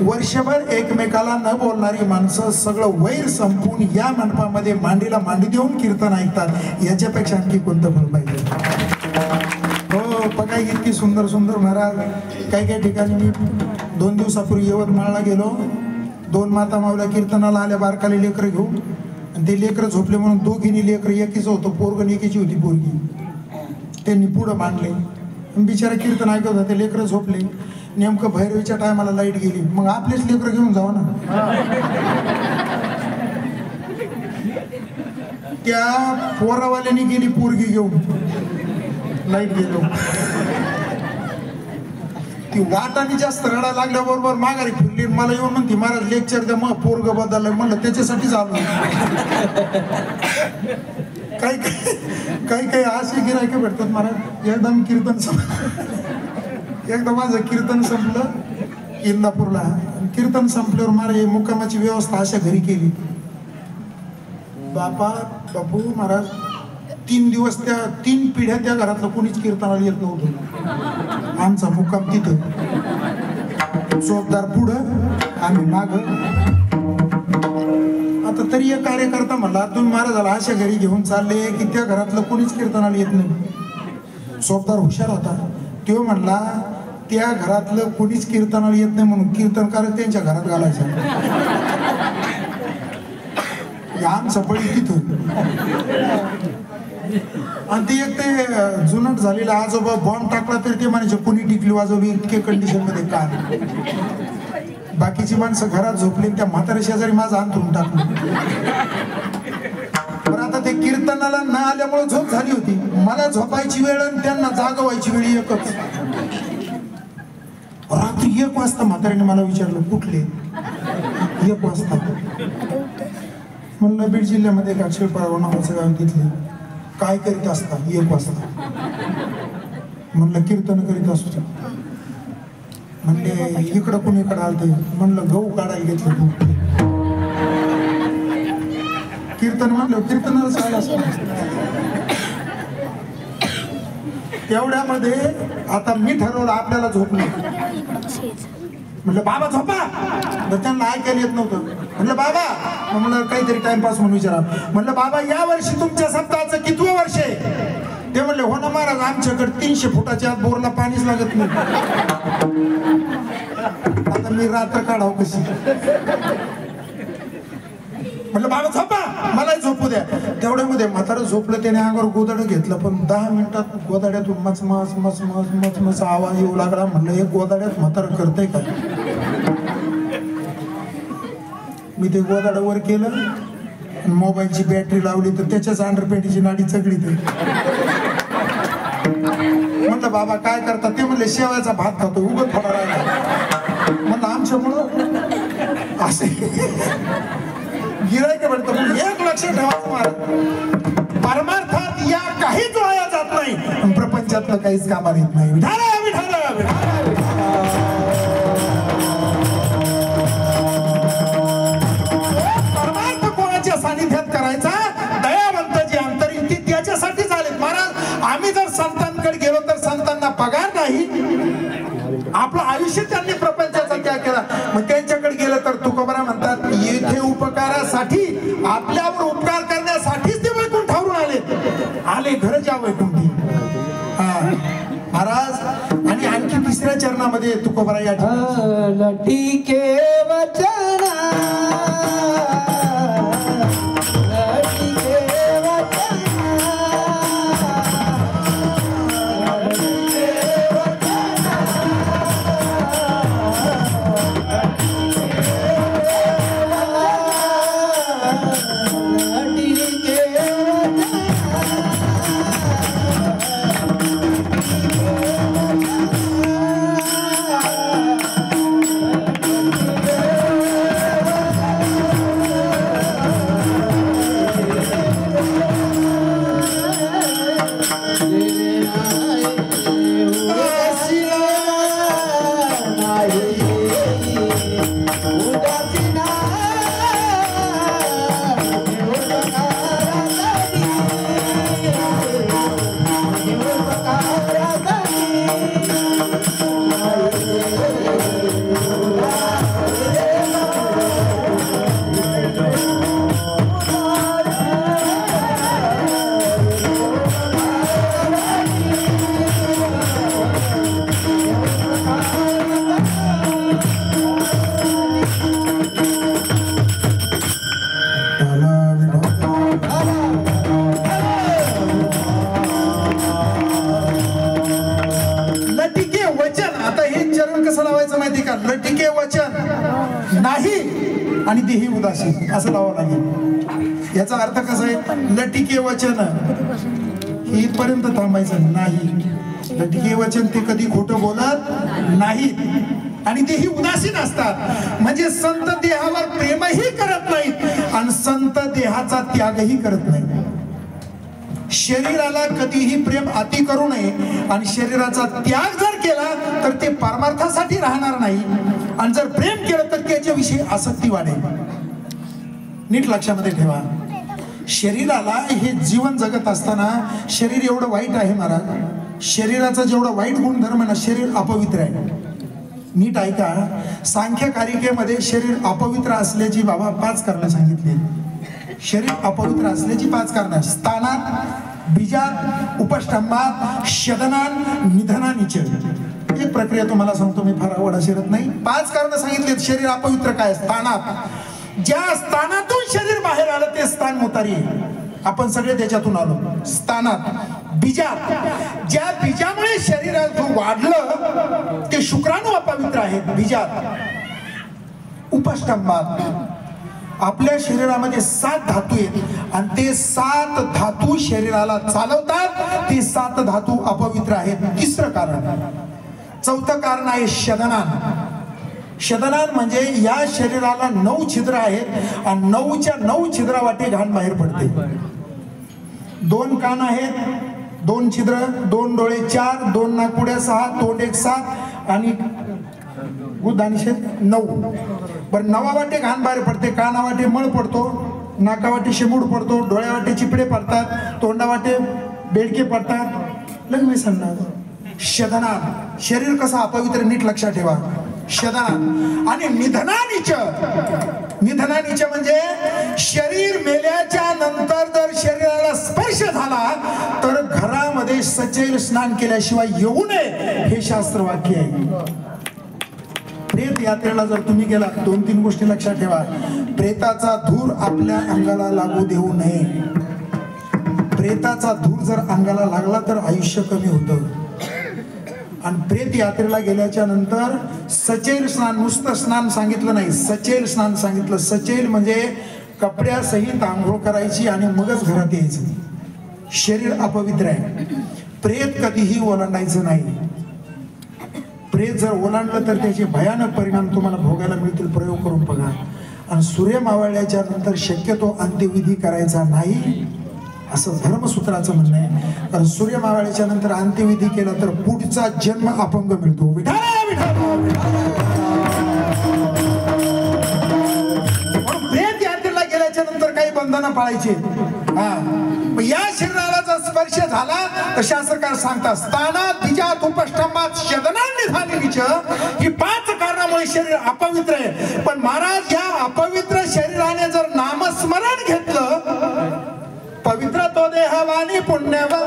Speaker 1: वर्षभर एकमेकाला न बोलणारी माणसं सगळं वैर संपून या मंडपामध्ये मांडीला मांडी देऊन कीर्तन ऐकतात. याच्यापेक्षा आणखी कोणतं फळ पाहिजे? हो बघा इतकी सुंदर सुंदर महाराज. काही ठिकाणी मी 2 दिवसापूर्वी यवतमाळला गेलो. 2 माता माऊल्या कीर्तनाला आल्या बारकाले लेकरं घेऊन. आणि ते लेकरं झोपले म्हणून दोघींनी लेकरं एकीचं होतं पोरगं एकीची होती पोरगी. त्यांनी पुढं मांडले. बिचारा कीर्तन ऐकत होता. ते लेकरं झोपले. नेमकं भैरवीच्या टायमाला लाईट गेली. मग आपलेच लेकरं घेऊन जाऊ ना. त्या पोरावाल्याने गेली पोरगी घेऊन. लाईट गेलो. ती वाटाने जास्त रडा लागल्याबरोबर माघारी फिरली. मला येऊन म्हणते महाराज लेक्चर द्या. मग पोरग बदललं. म्हणलं त्याच्यासाठी झालं. काही असे गिरायक भेटतात महाराज. एकदम कीर्तन एकदा माझं कीर्तन संपलं इंदापूरला. कीर्तन संपल्यावर महाराज मुक्कामाची व्यवस्था अशा घरी केली. बापू महाराज 3 दिवस त्या 3 पिढ्या त्या घरातलं कोणीच कीर्तनाला येत नव्हतं. आमचा मुक्काम तिथं, चोपदार पुढं आम्ही माग. आता तरी एक कार्यकर्ता म्हणला तुम्ही महाराजाला अशा घरी घेऊन चालले की त्या घरातलं कोणीच कीर्तनाला येत नाही. चोपदार हुशार होता, तो म्हणला त्या घरातलं कोणीच कीर्तनाला येत नाही म्हणून कीर्तनकार त्यांच्या घरात घालायचा. आमचं बळी तिथं. आणि ते एक ते जुनाट झालेला आजोबा बॉम्ब टाकला तरी ते म्हणायचे कोणी टिकली वाजवली, इतके कंडिशन मध्ये काय. बाकीची माणसं घरात झोपली, त्या म्हाताऱ्या शेजारी माझं अंथरून टाकलं. पण आता ते कीर्तनाला न आल्यामुळे झोप झाली होती. मला झोपायची वेळ आणि त्यांना जागवायची वेळ एकच. रात्री 1 वाजता म्हाताऱ्याने मला विचारलं कुठले. 1 वाजता म्हणलं बीड जिल्ह्यामध्ये काक्षेळपाडा नावाचं गाव, तिथले. काय करीत असता 1 वाजता. म्हणलं कीर्तन करीत असतो. म्हणले इकडं कुणीकडं आलते. म्हणलं गहू काढायला घेतलं तू. कीर्तन म्हणलं कीर्तनाला चाललं असतं. तेवढ्यामध्ये आता मी ठरवलं आपल्याला झोप नाही. म्हणलं बाबा झोपा. त्यांना ऐकायला येत नव्हतं. म्हणलं बाबा, म्हणलं काहीतरी टाइमपास म्हणून विचारा. म्हणलं बाबा या वर्षी तुमच्या सप्ताहाचं कितवं वर्ष आहे. ते म्हणले हो ना महाराज, आमच्याकडे 300 फुटाच्या आत बोरला पाणीच लागत नाही. आता मी रात्र काढाव कशी. म्हणलं बाबा झोपा, मलाही झोपू द्या. तेवढ्यामध्ये म्हातारं झोपलं, त्याने अंगावर गोदाडं घेतलं. पण 10 मिनिटात गोदाड्यातून मच मच मच मच मच मच आवाज येऊ लागला. म्हणलं हे गोदाड्यात म्हातारं करतंय काय. मी ते गोदाडं वर केलं, मोबाईलची बॅटरी लावली तर त्याच्याच अंडरपॅन्टीची नाडी चगडी. म्हणलं बाबा काय करता. ते म्हणले शेवायचा भात खातो, उगत थोडा राहिला. म्हणलं आमच्यामुळं असे गिरायक म्हणतो. एक लक्ष ठेवायचं महाराज, परमार्थात या काहीच वाया जात नाही, प्रपंचातलं काहीच कामाला येत नाही. विठाला विठाला परमार्थ कोणाच्या सानिध्यात करायचा. दयावंत जे अंतरीण ती त्याच्यासाठीच आलेत महाराज. आम्ही जर संतांकडे गेलो तर संतांना पगार नाही. आपलं आयुष्य त्यांनी प्रपंचाचा त्याग केला. मग त्यांच्याकडे गेलं तर तुकोबरा म्हणतात येथे उपकारासाठी, आपल्यावर उपकार करण्यासाठीच ते वैकुंठावरून आले घर ज्या वैकुंठी. महाराज आणि आणखी 3ऱ्या चरणामध्ये तुकोबरा या
Speaker 2: लटिके वचना
Speaker 1: लटिके वचन नाही आणि देही उदासीन असं लावावं लागेल. याचा अर्थ कसा आहे. लटिके वचन हे इथपर्यंत थांबायचं नाही. लटिके वचन ते कधी खोटं बोलत नाहीत आणि तेही उदासीन असतात. म्हणजे संत देहावर प्रेमही करत नाहीत आणि संत देहाचा त्यागही करत नाहीत. शरीराला कधीही प्रेम अति करू नये आणि शरीराचा त्याग जर केला तर ते परमार्थासाठी राहणार नाही आणि जर प्रेम केलं तर त्याच्याविषयी आसक्ती वाढेल. नीट लक्षामध्ये ठेवा. शरीराला हे जीवन जगत असताना शरीर एवढं वाईट आहे महाराज, शरीराचा जेवढा वाईट गुणधर्म आहे ना, शरीर अपवित्र आहे. नीट ऐका, सांख्य कारिकेमध्ये शरीर अपवित्र असल्याची बाबा 5 कारणं सांगितली. शरीर अपवित्र असल्याची 5 कारणं: स्थानात, बीजात, उपष्टंभात, शदनात, निधनानीच. एक प्रक्रिया तुम्हाला सांगतो मी, फार आवड शिरत नाही. 5 कारणं सांगितलीत शरीर अपवित्र. काय? स्थानात, ज्या स्थानातून शरीर बाहेर आलं ते स्थान मुतारी आहे. आपण सगळे त्याच्यातून आलो. स्थानात. बीजात, ज्या बीजामुळे शरीरात वाढलं ते शुक्राणू अपवित्र आहेत. बीजात. उपष्टंभात, आपल्या शरीरामध्ये 7 धातू आहेत आणि ते 7 धातू शरीराला चालवतात. ते 7 धातू अपवित्र आहेत. 3रं कारण. 4थं कारण आहे शदनान. शदनान म्हणजे या शरीराला 9 छिद्र आहेत आणि 9च्या 9 छिद्रावाटे घाण बाहेर पडते. 2 कान आहेत, 2 छिद्र, 2 डोळे 4, 2 नाकपुड्या 6, तोंड 1 7 आणि गुद आणि शेत 9. बरं, 9 वाटे घाण बाहेर पडते. कानावाटे मळ पडतो, नाकावाटे शेमूड पडतो, डोळ्यावाटे चिपडे पडतात, तोंडावाटे बेडके पडतात, लग्न संडास. शदनान. शरीर कसं अपवित्र, नीट लक्षात ठेवा. शदनान. आणि निधनानीच. निधनानीच म्हणजे शरीर मेल्याच्या नंतर जर शरीराला स्पर्श झाला तर घरामध्ये सचैल स्नान केल्याशिवाय येऊ नये, हे शास्त्र वाक्य आहे. प्रेत यात्रेला जर तुम्ही गेला, 2-3 गोष्टी लक्षात ठेवा. प्रेताचा धूर आपल्या अंगाला लागू देऊ नये. प्रेताचा धूर जर अंगाला लागला तर आयुष्य कमी होतं. आणि प्रेत यात्रेला गेल्याच्या नंतर सचैल स्नान, नुसतं स्नान सांगितलं नाही, सचैल स्नान सांगितलं. सचैल म्हणजे कपड्यासहित आंघोळ करायची आणि मगच घरात यायचं. शरीर अपवित्र आहे. प्रेत कधीही ओलांडायचं नाही. प्रेत जर ओलांडलं तर त्याचे भयानक परिणाम तुम्हाला भोगायला मिळतील. प्रयोग करून बघा. आणि सूर्य मावळल्याच्या नंतर शक्यतो अंत्यविधी करायचा नाही, असं धर्मसूत्राचं म्हणणं आहे. कारण सूर्य मावळल्याच्या नंतर अंत्यविधी केला तर पुढचा जन्म अपंग मिळतो. प्रेत यात्रेला गेल्याच्या नंतर काही बंधनं पाळायचे. या शरीराला जर स्पर्श झाला तर शास्त्रकार सांगतात स्थानात, बीजात, उपष्टंभात, शदनात, निधनानीच. ही 5 कारणामुळे शरीर अपवित्र आहे. पण महाराज, या अपवित्र शरीराने जर नामस्मरण घेतलं, पवित्र तो देहवानी पुण्यवान.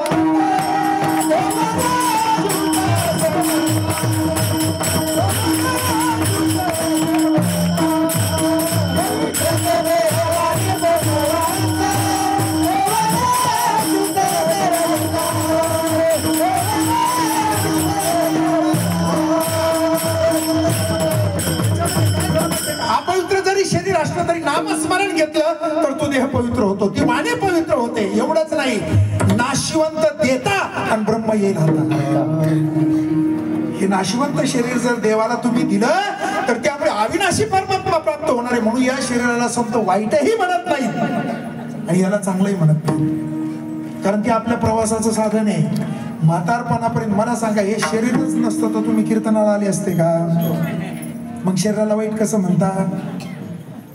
Speaker 1: अपवित्र जरी शरीर असलं तरी नामस्मरण घेतलं तर तो देह पवित्र होतो, ती वाणी पवित्र होते. एवढंच नाही, नाशिवंत देता आणि ब्रह्म येईल हातात. हे नाशिवंत शरीर जर देवाला तुम्ही दिलं तर त्यामुळे अविनाशी परमात्मा प्राप्त होणार आहे. म्हणून या शरीराला संत वाईटही म्हणत नाहीत आणि याला चांगलंही म्हणत नाही, कारण ते आपल्या प्रवासाचं साधन आहे. म्हातारपणापर्यंत मला सांगा, हे शरीरच नसतं तर तुम्ही कीर्तनाला आले असते का? मग शरीराला वाईट कसं म्हणता?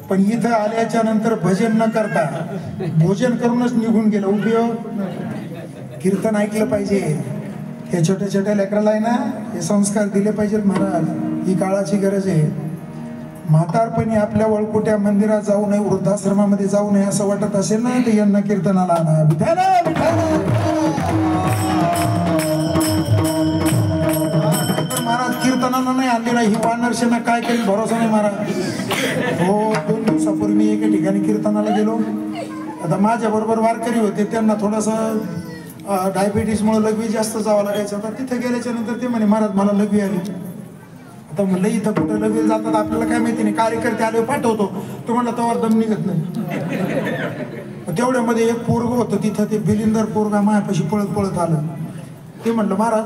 Speaker 1: पण इथं आल्याच्या नंतर भजन न करता भोजन करूनच निघून गेलं, उपयोग? कीर्तन ऐकलं पाहिजे. हे छोट्या छोट्या लेकराला आहे ना, हे संस्कार दिले पाहिजेत महाराज. ही काळाची गरज आहे. म्हातारपणी आपल्या वळकुट्या मंदिरात जाऊ नये, वृद्धाश्रमामध्ये जाऊ नये असं वाटत असेल ना, तर यांना कीर्तनाला आणा. महाराज कीर्तनाला नाही आणले नाही, ही वानरसेना काय केली भरोसा नाही महाराज. हो, 2 दिवसापूर्वी मी एका ठिकाणी कीर्तनाला गेलो. आता माझ्या बरोबर वारकरी होते, त्यांना थोडंसं डायबिटीसमुळे लघवी जास्त जावं लागायचं. आता तिथे गेल्याच्या नंतर ते म्हणे महाराज मला लघवी आली. आता म्हणलं इथं कुठं लघवी जातात आपल्याला काय माहिती नाही, कार्यकर्ते आले पाठवतो. तो म्हणला तोवर दम निघत नाही. तेवढ्यामध्ये एक पोरग होतं तिथं, ते बिलिंदर पोरगा मायापाशी पळत पळत आलं. ते म्हणलं महाराज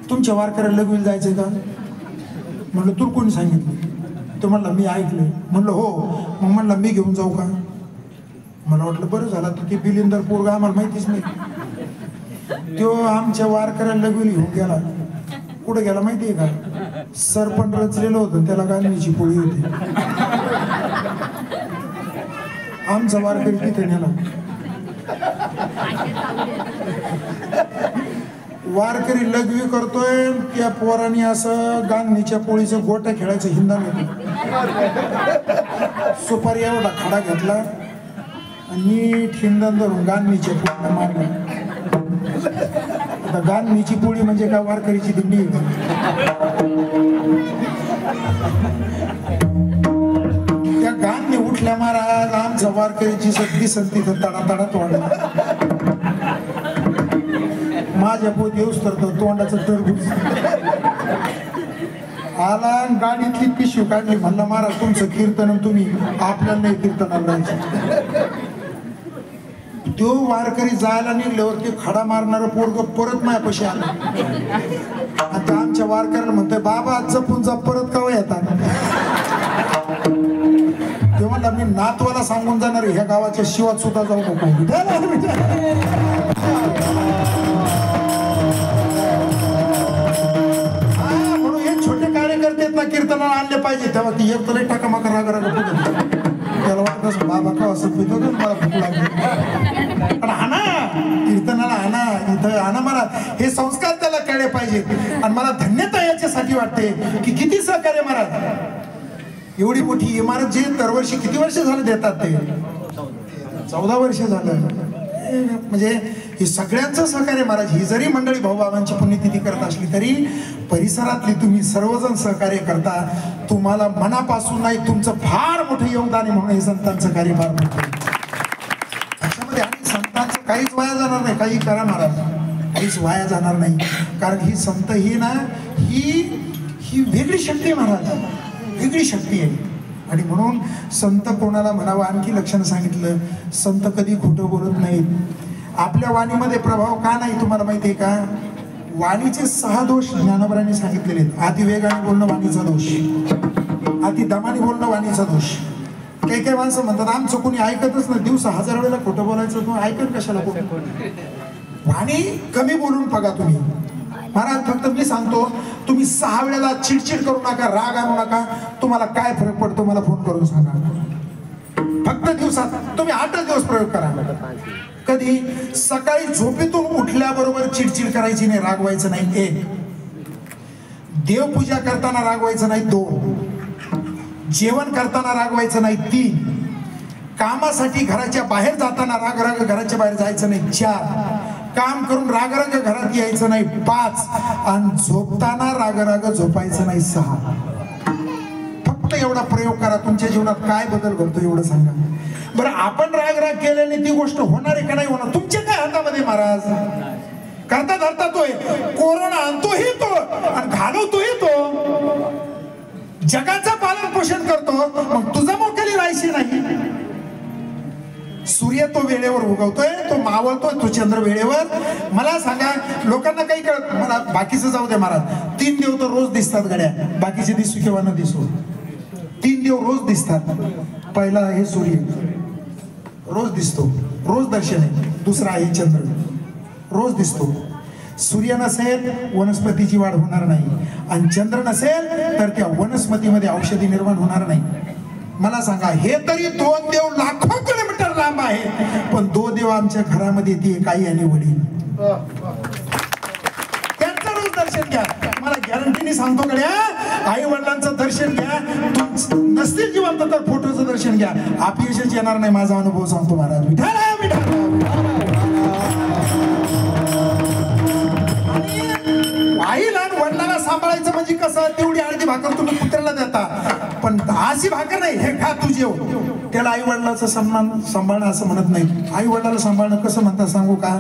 Speaker 1: तुमच्या वारकऱ्याला लघवीला जायचं का? म्हणलं तू कोणी सांगितलं? तो म्हणला मी ऐकलं. म्हणलं हो. मग म्हणला मी घेऊन जाऊ का? मला वाटलं बरं झालं, तर ते बिलिंदर पोरगा आम्हाला माहितीच नाही. तो आमच्या वारकऱ्याला लघवीला घेऊन गेला. कुठं गेला माहितीये का? सरपण रचलेलं होतं, त्याला गांधीची पोळी होती. आमचा वारकरी तिथे नेला. वारकरी लघवी करतोय, त्या पोरांनी असं गांधीच्या पोळीचं गोट्या खेळायचं हिंदन होतं. सुपारी एवढा खडा घेतला आणि नीट हिंदन धरून गांधीच्या पोळीला मारलं. आता गांधीची पोळी म्हणजे काय वारकरीची दिंडी. त्या गांधी उठल्या महाराज, आमच्या वारकरीची सगळी संती तडा तडात वाढला. माझ्या पोत येऊस तर तोंडाचं टरबूज आला, गाडीतली पिशवी काढली. म्हणलं महाराज तुमचं कीर्तन तुम्ही आपल्याला नाही कीर्तनाला राहायचं. तो वारकरी जायला निघल्यावर ते खडा मारणार पोरग परत मायापाशी आला. आता आमच्या वारकऱ्याला म्हणतोय बाबा जपून जा, परत कवा येतात. तेव्हा मी नातवाला सांगून जाणार ह्या गावाच्या शिवात सुद्धा जाऊ नको. कीर्तनाला आणले पाहिजे तेव्हा ती एक तरी टाका माका राग राग त्याला वाटत बाबा का असं पितो मला भूक लागली. पण आणा कीर्तनाला, आणा इथं आणा. मला हे संस्कार त्याला कळले पाहिजेत. आणि मला धन्यता याच्यासाठी वाटते की किती सहकार्य महाराज. एवढी मोठी इमारत जी दरवर्षी किती वर्ष झालं देतात ते 14 वर्ष झालं. म्हणजे हे सगळ्यांचं सहकार्य महाराज. ही जरी मंडळी भाऊबाबांची पुण्यतिथी करत असली तरी परिसरातली तुम्ही सर्वजण सहकार्य करता. तुम्हाला मनापासून नाही, तुमचं फार मोठं योगदान आहे. म्हणून हे संतांचं कार्य फार मोठं. त्याच्यामध्ये आणि संतांचं काहीच वाया जाणार नाही. काही करा महाराज, काहीच वाया जाणार नाही. कारण ही संत ही ना ही वेगळी शक्ती आहे महाराज, वेगळी शक्ती आहे. आणि म्हणून संत कोणाला म्हणावं, आणखी लक्षण सांगितलं, संत कधी खोटं बोलत नाहीत. आपल्या वाणीमध्ये प्रभाव का नाही तुम्हाला माहिती आहे का? वाणीचे 6 दोष ज्ञानोबरांनी सांगितलेले आहेत. अति वेगाने बोलणं वाणीचा दोष, अति दमाने बोलणं वाणीचा दोष. काही काही माणसं म्हणतात आमचं कोणी ऐकतच नाही, दिवसा 1000 वेळेला खोटं बोलायचं, तुम्ही ऐकत कशाला कोण? वाणी कमी बोलून बघा तुम्ही महाराज. फक्त मी सांगतो, तुम्ही 6 वेळेला चिडचिड करू नका, राग आणू नका. तुम्हाला काय फरक पडतो मला फोन करून सांगा. फक्त दिवसात तुम्ही 8 दिवस प्रयोग करा. कधी? सकाळी झोपेतून उठल्याबरोबर चिडचिड करायची नाही, रागवायचं नाही. 1. देवपूजा करताना रागवायचं नाही. 2. जेवण करताना रागवायचं नाही. 3. कामासाठी घराच्या बाहेर जाताना राग राग घराच्या बाहेर जायचं नाही. 4. काम करून राग राग घरात यायचं नाही. 5. आणि झोपताना राग राग झोपायचं नाही. 6. फक्त एवढा प्रयोग करा. तुमच्या जीवनात काय बदल घडतो एवढं सांगा बरं. आपण राग राग केल्याने ती गोष्ट होणार आहे का नाही होणार? तुमच्या काय हातामध्ये महाराज? करता धरता तोय, कोरोना आणतोही तो आणि घालवतोही तो, जगाचं पालन पोषण करतो. मग तुझा मोकली राहायची नाही. सूर्य तो वेळेवर उगवतोय, तो मावळतोय, तो चंद्र वेळेवर. मला सांगा, लोकांना काही कळत, मला बाकीचं जाऊ दे महाराज. 3 देव तर रोज दिसतात गड्या, बाकीचे दिसू किंवा न दिसू, 3 देव रोज दिसतात. पहिला आहे सूर्य, रोज दिसतो, रोज दर्शन आहे. दुसरा आहे चंद्र, रोज दिसतो. सूर्य नसेल वनस्पतीची वाढ होणार नाही, आणि चंद्र नसेल तर त्या वनस्पतीमध्ये औषधी निर्माण होणार नाही. मला सांगा, हे तरी 2 देव लाखो किलोमीटर लांब आहे, पण 2 देव आमच्या घरामध्ये येते, काही आणि वडील. त्यांचं रोज दर्शन घ्या. मला गॅरंटीने सांगतो गड्या, आई वडिलांचं दर्शन घ्या. नसतील जिवंत तर फोटोचं दर्शन घ्या, अपयशच येणार नाही. माझा अनुभव सांगतो महाराज. आईला वडिलांना सांभाळायचं म्हणजे कसं? तेवढी अर्धी भाकर तुम्ही कुत्र्याला देता, पण अशी भाकर नाही, हे खा तुझे. त्याला आई वडिलांचं सांभाळणं असं म्हणत नाही. आई वडिलाला सांभाळणं कसं म्हणतात सांगू का?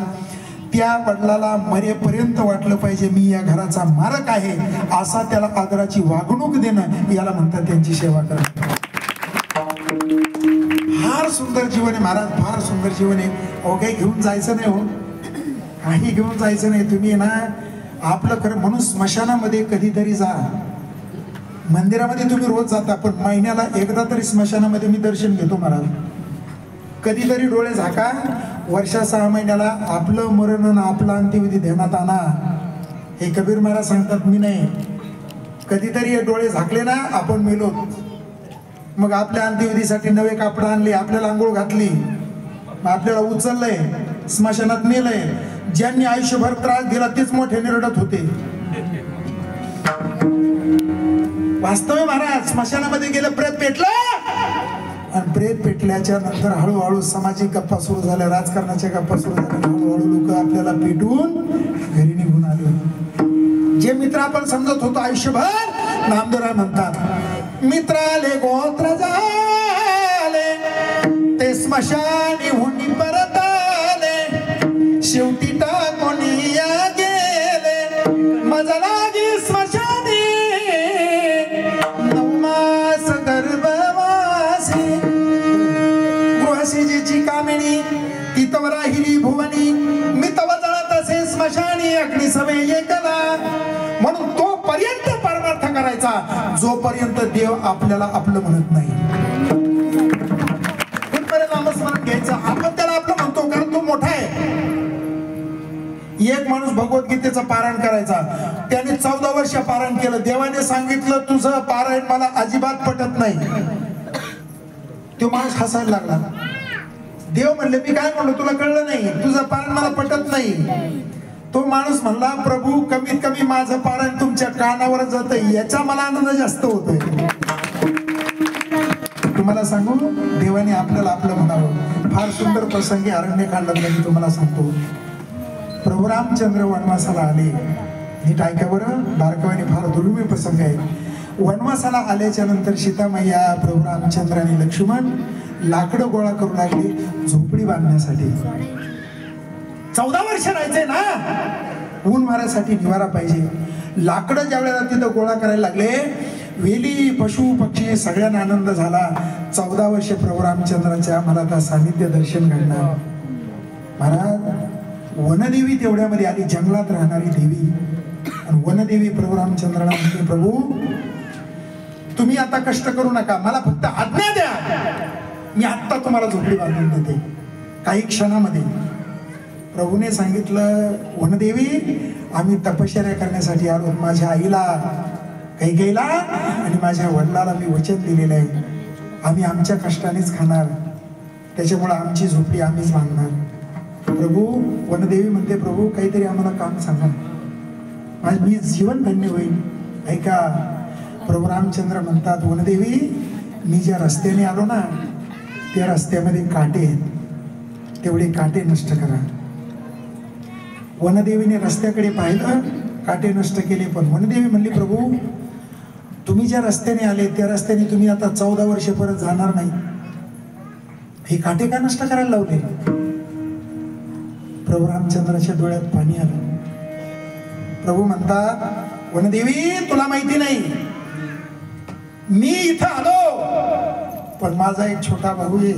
Speaker 1: त्या वडिलाला मरेपर्यंत वाटलं पाहिजे मी या घराचा मालक आहे, असा त्याला आदराची वागणूक देणं, याला म्हणतात त्यांची सेवा करणं. फार सुंदर जीवन आहे महाराज, फार सुंदर जीवन आहे. अहो काही घेऊन जायचं नाही, हो काही घेऊन जायचं नाही. तुम्ही ना आपलं खरं म्हणून स्मशानामध्ये कधीतरी जा. मंदिरामध्ये तुम्ही रोज जाता, पण महिन्याला एकदा तरी स्मशानामध्ये मी दर्शन घेतो महाराज. कधीतरी डोळे झाका, वर्षा 6 महिन्याला आपलं मरण आणि आपला अंत्यविधी ध्यानात आणा. हे कबीर महाराज सांगतात, मी नाही. कधीतरी हे डोळे झाकले ना, आपण मेलो. मग आपल्या अंत्यविधीसाठी नवे कापड आणले, आपल्याला आंघोळ घातली, मग आपल्याला उचललंय, स्मशानात नेलंय. ज्यांनी आयुष्यभर त्रास दिला तेच मोठे निरडत होते. वास्तव महाराज, स्मशानामध्ये गेलं, प्रेत पेटलं, आणि प्रेत पेटल्याच्या नंतर हळूहळू सामाजिक गप्पा सुरू झाल्या, राजकारणाच्या गप्पा सुरू झाल्या. हळूहळू लोक आपल्याला पेटून घरी निघून आले. जे मित्र आपण समजत होतो आयुष्यभर, नामदेवराय म्हणतात, मित्राले गोत्र झाले ते स्मशानी हुंडी परत आले, शेवटी टाकोनी या गेले मजा लागी स्मशानी, नवमास गर्भवासी, गृहशीजीची कामिणी ती तव राहिली भुवनी, मी तव जळत असे स्मशानी अग्नी सवे एकला. म्हणून तो पर्यंत परमार्थ करायचा जोपर्यंत देव आपल्याला आपलं म्हणत नाही. नामस्मरण घ्यायचं, आपण त्याला आपलं म्हणतो कारण तो मोठा आहे. एक माणूस भगवद्गीतेचं पारायण करायचा, त्याने 14 वर्ष पारायण केलं. देवाने सांगितलं तुझं पारायण मला अजिबात पटत नाही. तो माणूस हसायला लागला. देव म्हणले मी काय म्हणलो तुला कळलं नाही, तुझं पारायण मला पटत नाही. तो माणूस म्हणला प्रभू कमीत कमी माझं पारायण तुमच्या कानावर जातंय याचा मला आनंद जास्त होतोय. तुम्हाला सांगू, देवाने आपल्याला आपलं म्हणावं. फार सुंदर प्रसंगी अरण्यकांडातला मी तुम्हाला सांगतो. प्रभू रामचंद्र वनवासाला आले. नीट ऐका बरं, बारकावाने फार दुर्मिळ प्रसंग आहे. वनवासाला आल्याच्या नंतर सीतामैया, प्रभू रामचंद्र आणि लक्ष्मण लाकडं गोळा करू लागले झोपडी बांधण्यासाठी. 14 वर्ष राहायचंय ना, ऊन मारायसाठी निवारा पाहिजे. लाकडं ज्या वेळेला तिथं गोळा करायला लागले, वेली पशु पक्षी सगळ्यांना आनंद झाला. 14 वर्ष प्रभू रामचंद्राच्या मला आता सानिध्य दर्शन घडणार. महाराज, वनदेवी तेवढ्यामध्ये आली, जंगलात राहणारी देवी. आणि वनदेवी प्रभू रामचंद्राला म्हणते प्रभू तुम्ही आता कष्ट करू नका, मला फक्त आज्ञा द्या, मी आत्ता तुम्हाला झोपडी बांधून देते काही क्षणामध्ये. प्रभूने सांगितलं वनदेवी आम्ही तपश्चर्या करण्यासाठी आलो. माझ्या आईला कैकेयीला आणि माझ्या वडिलाला मी वचन दिलेलं आहे, आम्ही आमच्या कष्टानेच खाणार, त्याच्यामुळे आमची झोपडी आम्हीच बांधणार. प्रभू, वनदेवी म्हणते प्रभू काहीतरी आम्हाला काम सांगा, मी जीवन धन्य होईल. ऐका, प्रभू रामचंद्र म्हणतात वनदेवी मी ज्या रस्त्याने आलो ना त्या रस्त्यामध्ये काटे आहेत, तेवढे काटे नष्ट करा. वनदेवीने रस्त्याकडे पाहिलं, काटे नष्ट केले. पण वनदेवी म्हणली प्रभू तुम्ही ज्या रस्त्याने आले त्या रस्त्याने तुम्ही आता 14 वर्ष परत जाणार नाही, हे काटे का नष्ट करायला लावले. प्रभू रामचंद्राच्या डोळ्यात पाणी आलं. प्रभू म्हणतात वनदेवी तुला माहिती नाही, मी इथं आलो पण माझा एक छोटा भाऊ आहे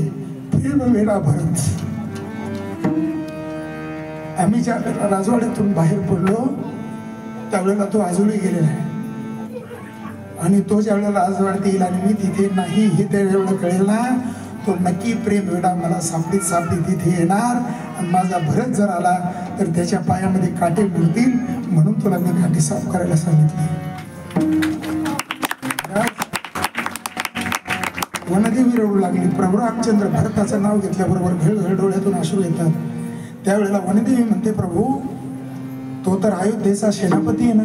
Speaker 1: प्रेमवेडा भरत. आम्ही ज्या राजवाड्यातून बाहेर पडलो त्यावेळेला तो अजूनही गेलेला आहे, आणि तो ज्या वेळेला राजवाड्यात येईल आणि मी तिथे नाही हे त्यावेळेला कळेल ना, तो नक्की प्रेम वेडा मला सापडीत सापडीत तिथे येणार. आणि माझा भरत जर आला तर त्याच्या पायामध्ये काटे मुरतील, म्हणून तुला मी काटे साफ करायला सांगितले. वनदेवी रडू लागली. प्रभू रामचंद्र भरताचं नाव घेतल्याबरोबर घळ डोळ्यातून अश्रू येतात. त्यावेळेला वनदेवी म्हणते प्रभू तो तर अयोध्येचा सेनापती आहे ना,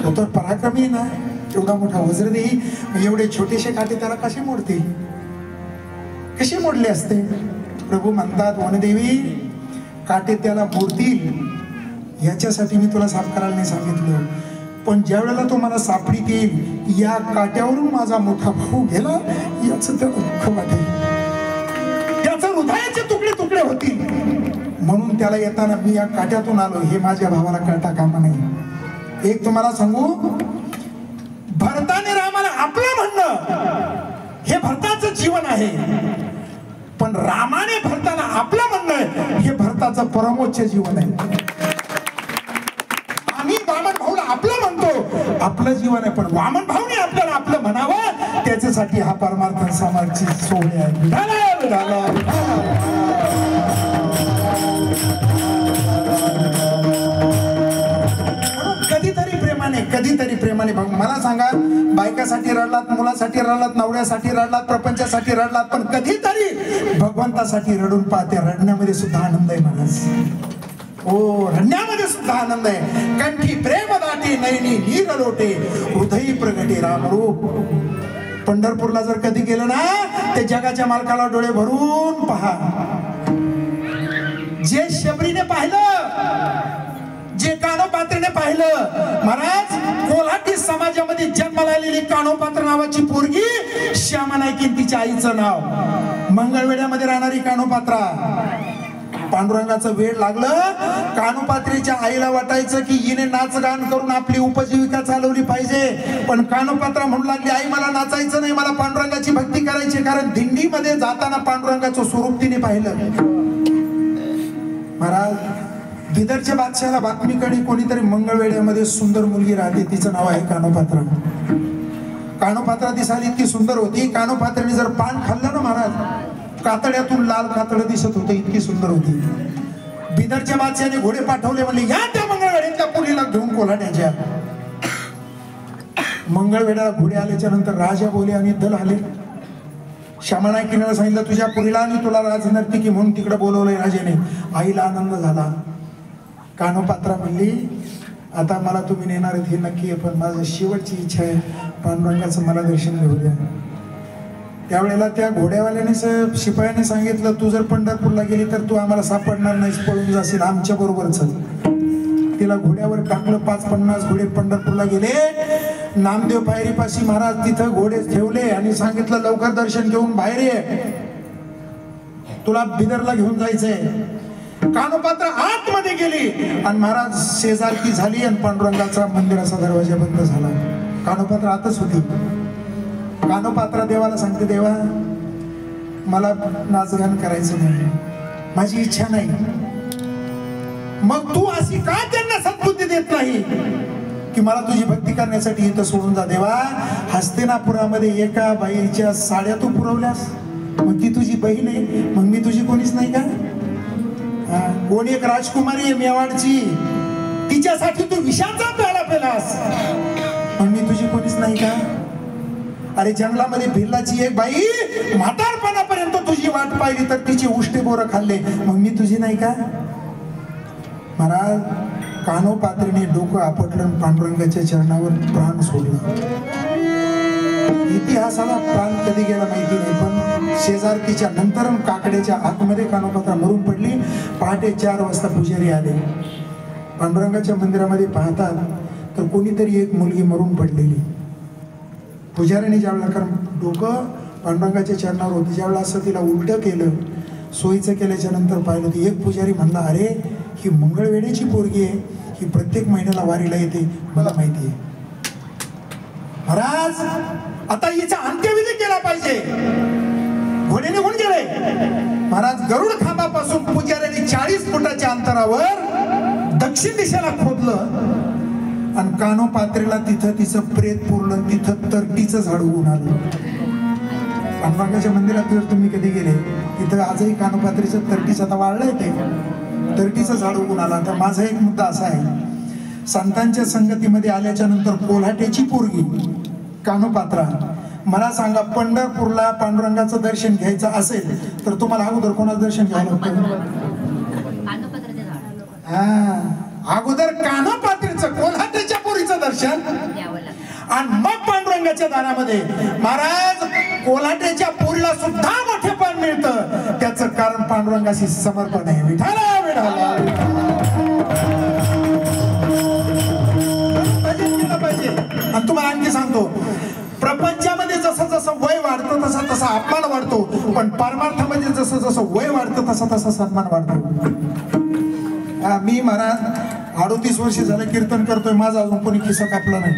Speaker 1: तो तर पराक्रमी आहे ना, एवढा मोठा वज्रदेही, एवढे छोटेसे काटे त्याला कसे मोडतील, कसे मोडले असते. प्रभू म्हणतात वनदेवी काटे त्याला मोडतील याच्यासाठी मी तुला साफ करायला नाही सांगितलं, पण ज्या वेळेला तो मला सापडीत येईल या काट्यावरून माझा मोठा भाऊ गेला याचं त्याला दुःख वाटेल, त्याचं हृदयाचे तुकडे तुकडे होतील, म्हणून त्याला येताना मी या काट्यातून आलो हे माझ्या भावाला कळता कामा नाही. एक तुम्हाला सांगू, भरताने रामाला आपलं म्हणणं हे भरताचं जीवन आहे, पण रामाने भरताना आपलं म्हणणं हे भरताचं परमोच्च जीवन आहे. आम्ही वामन भाऊला आपलं म्हणतो, आपलं जीवन आहे, पण वामन भाऊने आपल्याला आपलं म्हणावं त्याच्यासाठी हा परमार्थ समाजची सोहळे आहे. कधीतरी त्याप्रमाणे मला सांगा, बायकासाठी रडलात, मुलासाठी रडलात, नवऱ्यासाठी रडलात, प्रपंचासाठी रडलात, पण कधीतरी भगवंतासाठी रडून पाहते. रडण्यामध्ये सुद्धा आनंद आहे महाराज. हो, रडण्यामध्ये सुद्धा आनंद आहे. कंठी प्रेम दाटे, नयनी नीर लोटे, हृदयी प्रगटे रामरूप. पंढरपूरला जर कधी गेलं ना, ते जगाच्या मालकाला डोळे भरून पहा. जे शबरीने पाहिलं, जे कानोपात्रीने पाहिलं, महाराज कोल्हाटी समाजामध्ये जन्माला आलेली कानोपात्र नावाची पोरगी श्यामा नाईकीन तिच्या आईचं नाव. मंगळवेढ्यामध्ये राहणारी कानोपात्रा. पांडुरंगाचं वेळ लागलं, कानोपात्रीच्या आईला वाटायचं की हिने नाच गान करून आपली उपजीविका चालवली पाहिजे, पण कानोपात्रा म्हणू लागली, आई मला नाचायचं नाही, मला पांडुरंगाची भक्ती करायची. कारण दिंडीमध्ये जाताना पांडुरंगाचं स्वरूप तिने पाहिलं. महाराज बिदरच्या बादशाहाला बातमी कळली, कोणीतरी मंगळवेढ्यामध्ये सुंदर मुलगी राहते, तिचं नाव आहे कानोपात्रा. कानोपात्रा दिसायला इतकी सुंदर होती, कानोपात्रेने जर पान खाल्लं ना महाराज, कातड्यातून लाल कातडं दिसत होतं, इतकी सुंदर होती. बिदरच्या बादशाने घोडे पाठवले, म्हणले या त्या मंगळवेढ्यातल्या पुरीला घेऊन कोल्हाट्याच्या. मंगळवेढ्याला घोडे आल्याच्या नंतर राजा बोले आणि दल आले. श्यामा नाईकीने सांगितलं तुझ्या पुरीला आणि तुला राजनर्तकी म्हणून तिकडे बोलवलंय राजाने. आईला आनंद झाला. कानोपात्रा म्हणली, आता मला तुम्ही नेणार हे नक्की आहे, पण माझं शेवटची इच्छा आहे, पांडुरंगाचं मला दर्शन घेऊ द्या. त्यावेळेला त्या घोड्यावाल्याने शिपायाने सांगितलं, तू जर पंढरपूरला गेली तर तू आम्हाला सापडणार नाहीस, पळून जाशील, आमच्या बरोबर चल. तिला घोड्यावर टाकलं. 5-50 घोडे पंढरपूरला गेले. नामदेव पायरीपाशी महाराज तिथं घोडे ठेवले आणि सांगितलं लवकर दर्शन घेऊन बाहेर ये, तुला बिदरला घेऊन जायचंय. कानोपात्रा आतमध्ये गेली आणि महाराज शेजारकी झाली आणि पांडुरंगाचा मंदिराचा दरवाजा बंद झाला. कानोपात्रा आतच होती. कानोपात्रा देवाला सांगते, देवा मला नाचगान करायचं नाही, माझी इच्छा नाही. मग तू अशी का त्यांना सद्बुद्धी देत नाही की मला तुझी भक्ती करण्यासाठी इथं सोडून जा. देवा, हस्तिनापुरामध्ये एका बाईच्या साड्या तू पुरवल्यास, मग ती तुझी बहीण आहे, मग मी तुझी कोणीच नाही का? कोण एक राजकुमारी आहे मेवाडची, तिच्यासाठी तू विषाचा प्याला पेलास, मग मी तुझी कोणीच नाही का? अरे जंगलामध्ये भिल्लाची एक बाई म्हातारपणापर्यंत तुझी वाट पाहिली तर तिची उष्टे बोरं खाल्ले, मग मी तुझी नाही का? महाराज कानोपात्रीने डोकं आपटलं, पांडुरंगाच्या चरणावर प्राण सोडला. इतिहासाला प्राण कधी गेला माहिती नाही, पण शेजारतीच्या नंतर काकड्याच्या आतमध्ये कानोपात्रा मरून पडली. पहाटे 4 वाजता पुजारी आले. पांडुरंगाच्या मंदिरामध्ये पाहतात तर कोणीतरी एक मुलगी मरून पडलेली. पुजाऱ्याने ज्यावेळेला, कारण डोकं पांडुरंगाच्या चरणावर होते, ज्यावेळेला असं तिला उलटं केलं, सोयीचं केल्याच्या नंतर पाहिलं तर एक पुजारी म्हणला, अरे ही मंगळवेढ्याची पोरगी आहे, ही प्रत्येक महिन्याला वारीला येते, मला माहिती आहे. महाराज आता हिचा अंत्यविधी केला पाहिजे. घोडे निघून गेले. महाराज गरुड खांबापासून पुजाऱ्याने 40 फुटाच्या अंतरावर दक्षिण दिशेला खोदलं आणि कानोपात्रेला तिथं तिचं प्रेत पुरलं. तिथं तरटीचं झाड उगून आलं. पांडुरंगाच्या मंदिरात जर तुम्ही कधी गेले, तिथं आजही कानोपात्रेचं तरटीचं, आता वाळलंय ते, तरटीचं झाड उगून आलं. आता माझा एक मुद्दा असा आहे, संतांच्या संगतीमध्ये आल्याच्या नंतर कोल्हाट्याची पोरगी कानोपात्रा, मला सांगा पंढरपूरला पांडुरंगाचं दर्शन घ्यायचं असेल तर तुम्हाला अगोदर कोणाचं दर्शन घ्यावं लागतं? अगोदर कानोपात्रीचं, कोल्हाट्याच्या पोरीचं दर्शन आणि मग पांडुरंगाच्या दारामध्ये. महाराज कोल्हाट्याच्या पोरीला सुद्धा मोठेपण मिळतं, त्याचं कारण पांडुरंगाशी समर्पण आहे. विठाला विठाला पाहिजे. आणि तुम्हाला आणखी सांगतो, प्रपंचामध्ये जसं जसं वय वाढतं तसा तसा अपमान वाढतो, पण परमार्थामध्ये जसं जसं वय वाढतं तसा तसा सन्मान वाढतो. मी महाराज 38 वर्ष झालं कीर्तन करतोय, माझा अजून कोणी खिसा कापला नाही.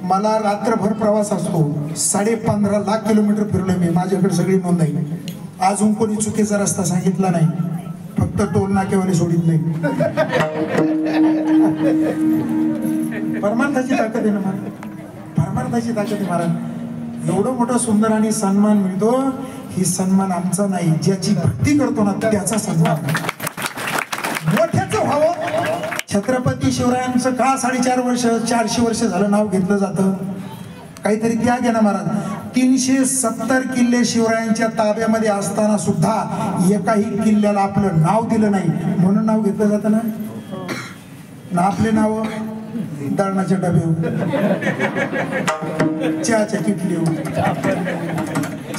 Speaker 1: मला रात्रभर प्रवास असतो, 15.5 लाख किलोमीटर फिरलोय मी, माझ्याकडे सगळी नोंद आहे. अजून कोणी चुकीचा रस्ता सांगितला नाही, फक्त टोल नाकेवाले सोडित नाही. परमार्थाची ताकद आहे ना महाराज, परमार्थाची ताकद आहे महाराज. एवढं मोठं सुंदर आणि सन्मान मिळतो, ही सन्मान आमचा नाही, ज्याची भक्ती करतो ना त्याचा सन्मान. मोठ्याचं व्हावं छत्रपती शिवरायांचं का 450 वर्ष 400 वर्ष झालं नाव घेतलं जातं? काहीतरी त्याग आहे ना महाराज. 370 किल्ले शिवरायांच्या ताब्यामध्ये असताना सुद्धा एकाही किल्ल्याला आपलं नाव दिलं नाही, म्हणून नाव घेतलं जातं ना. आपले नाव दळणाच्या डब्यावर, चहाच्या किटलीवर,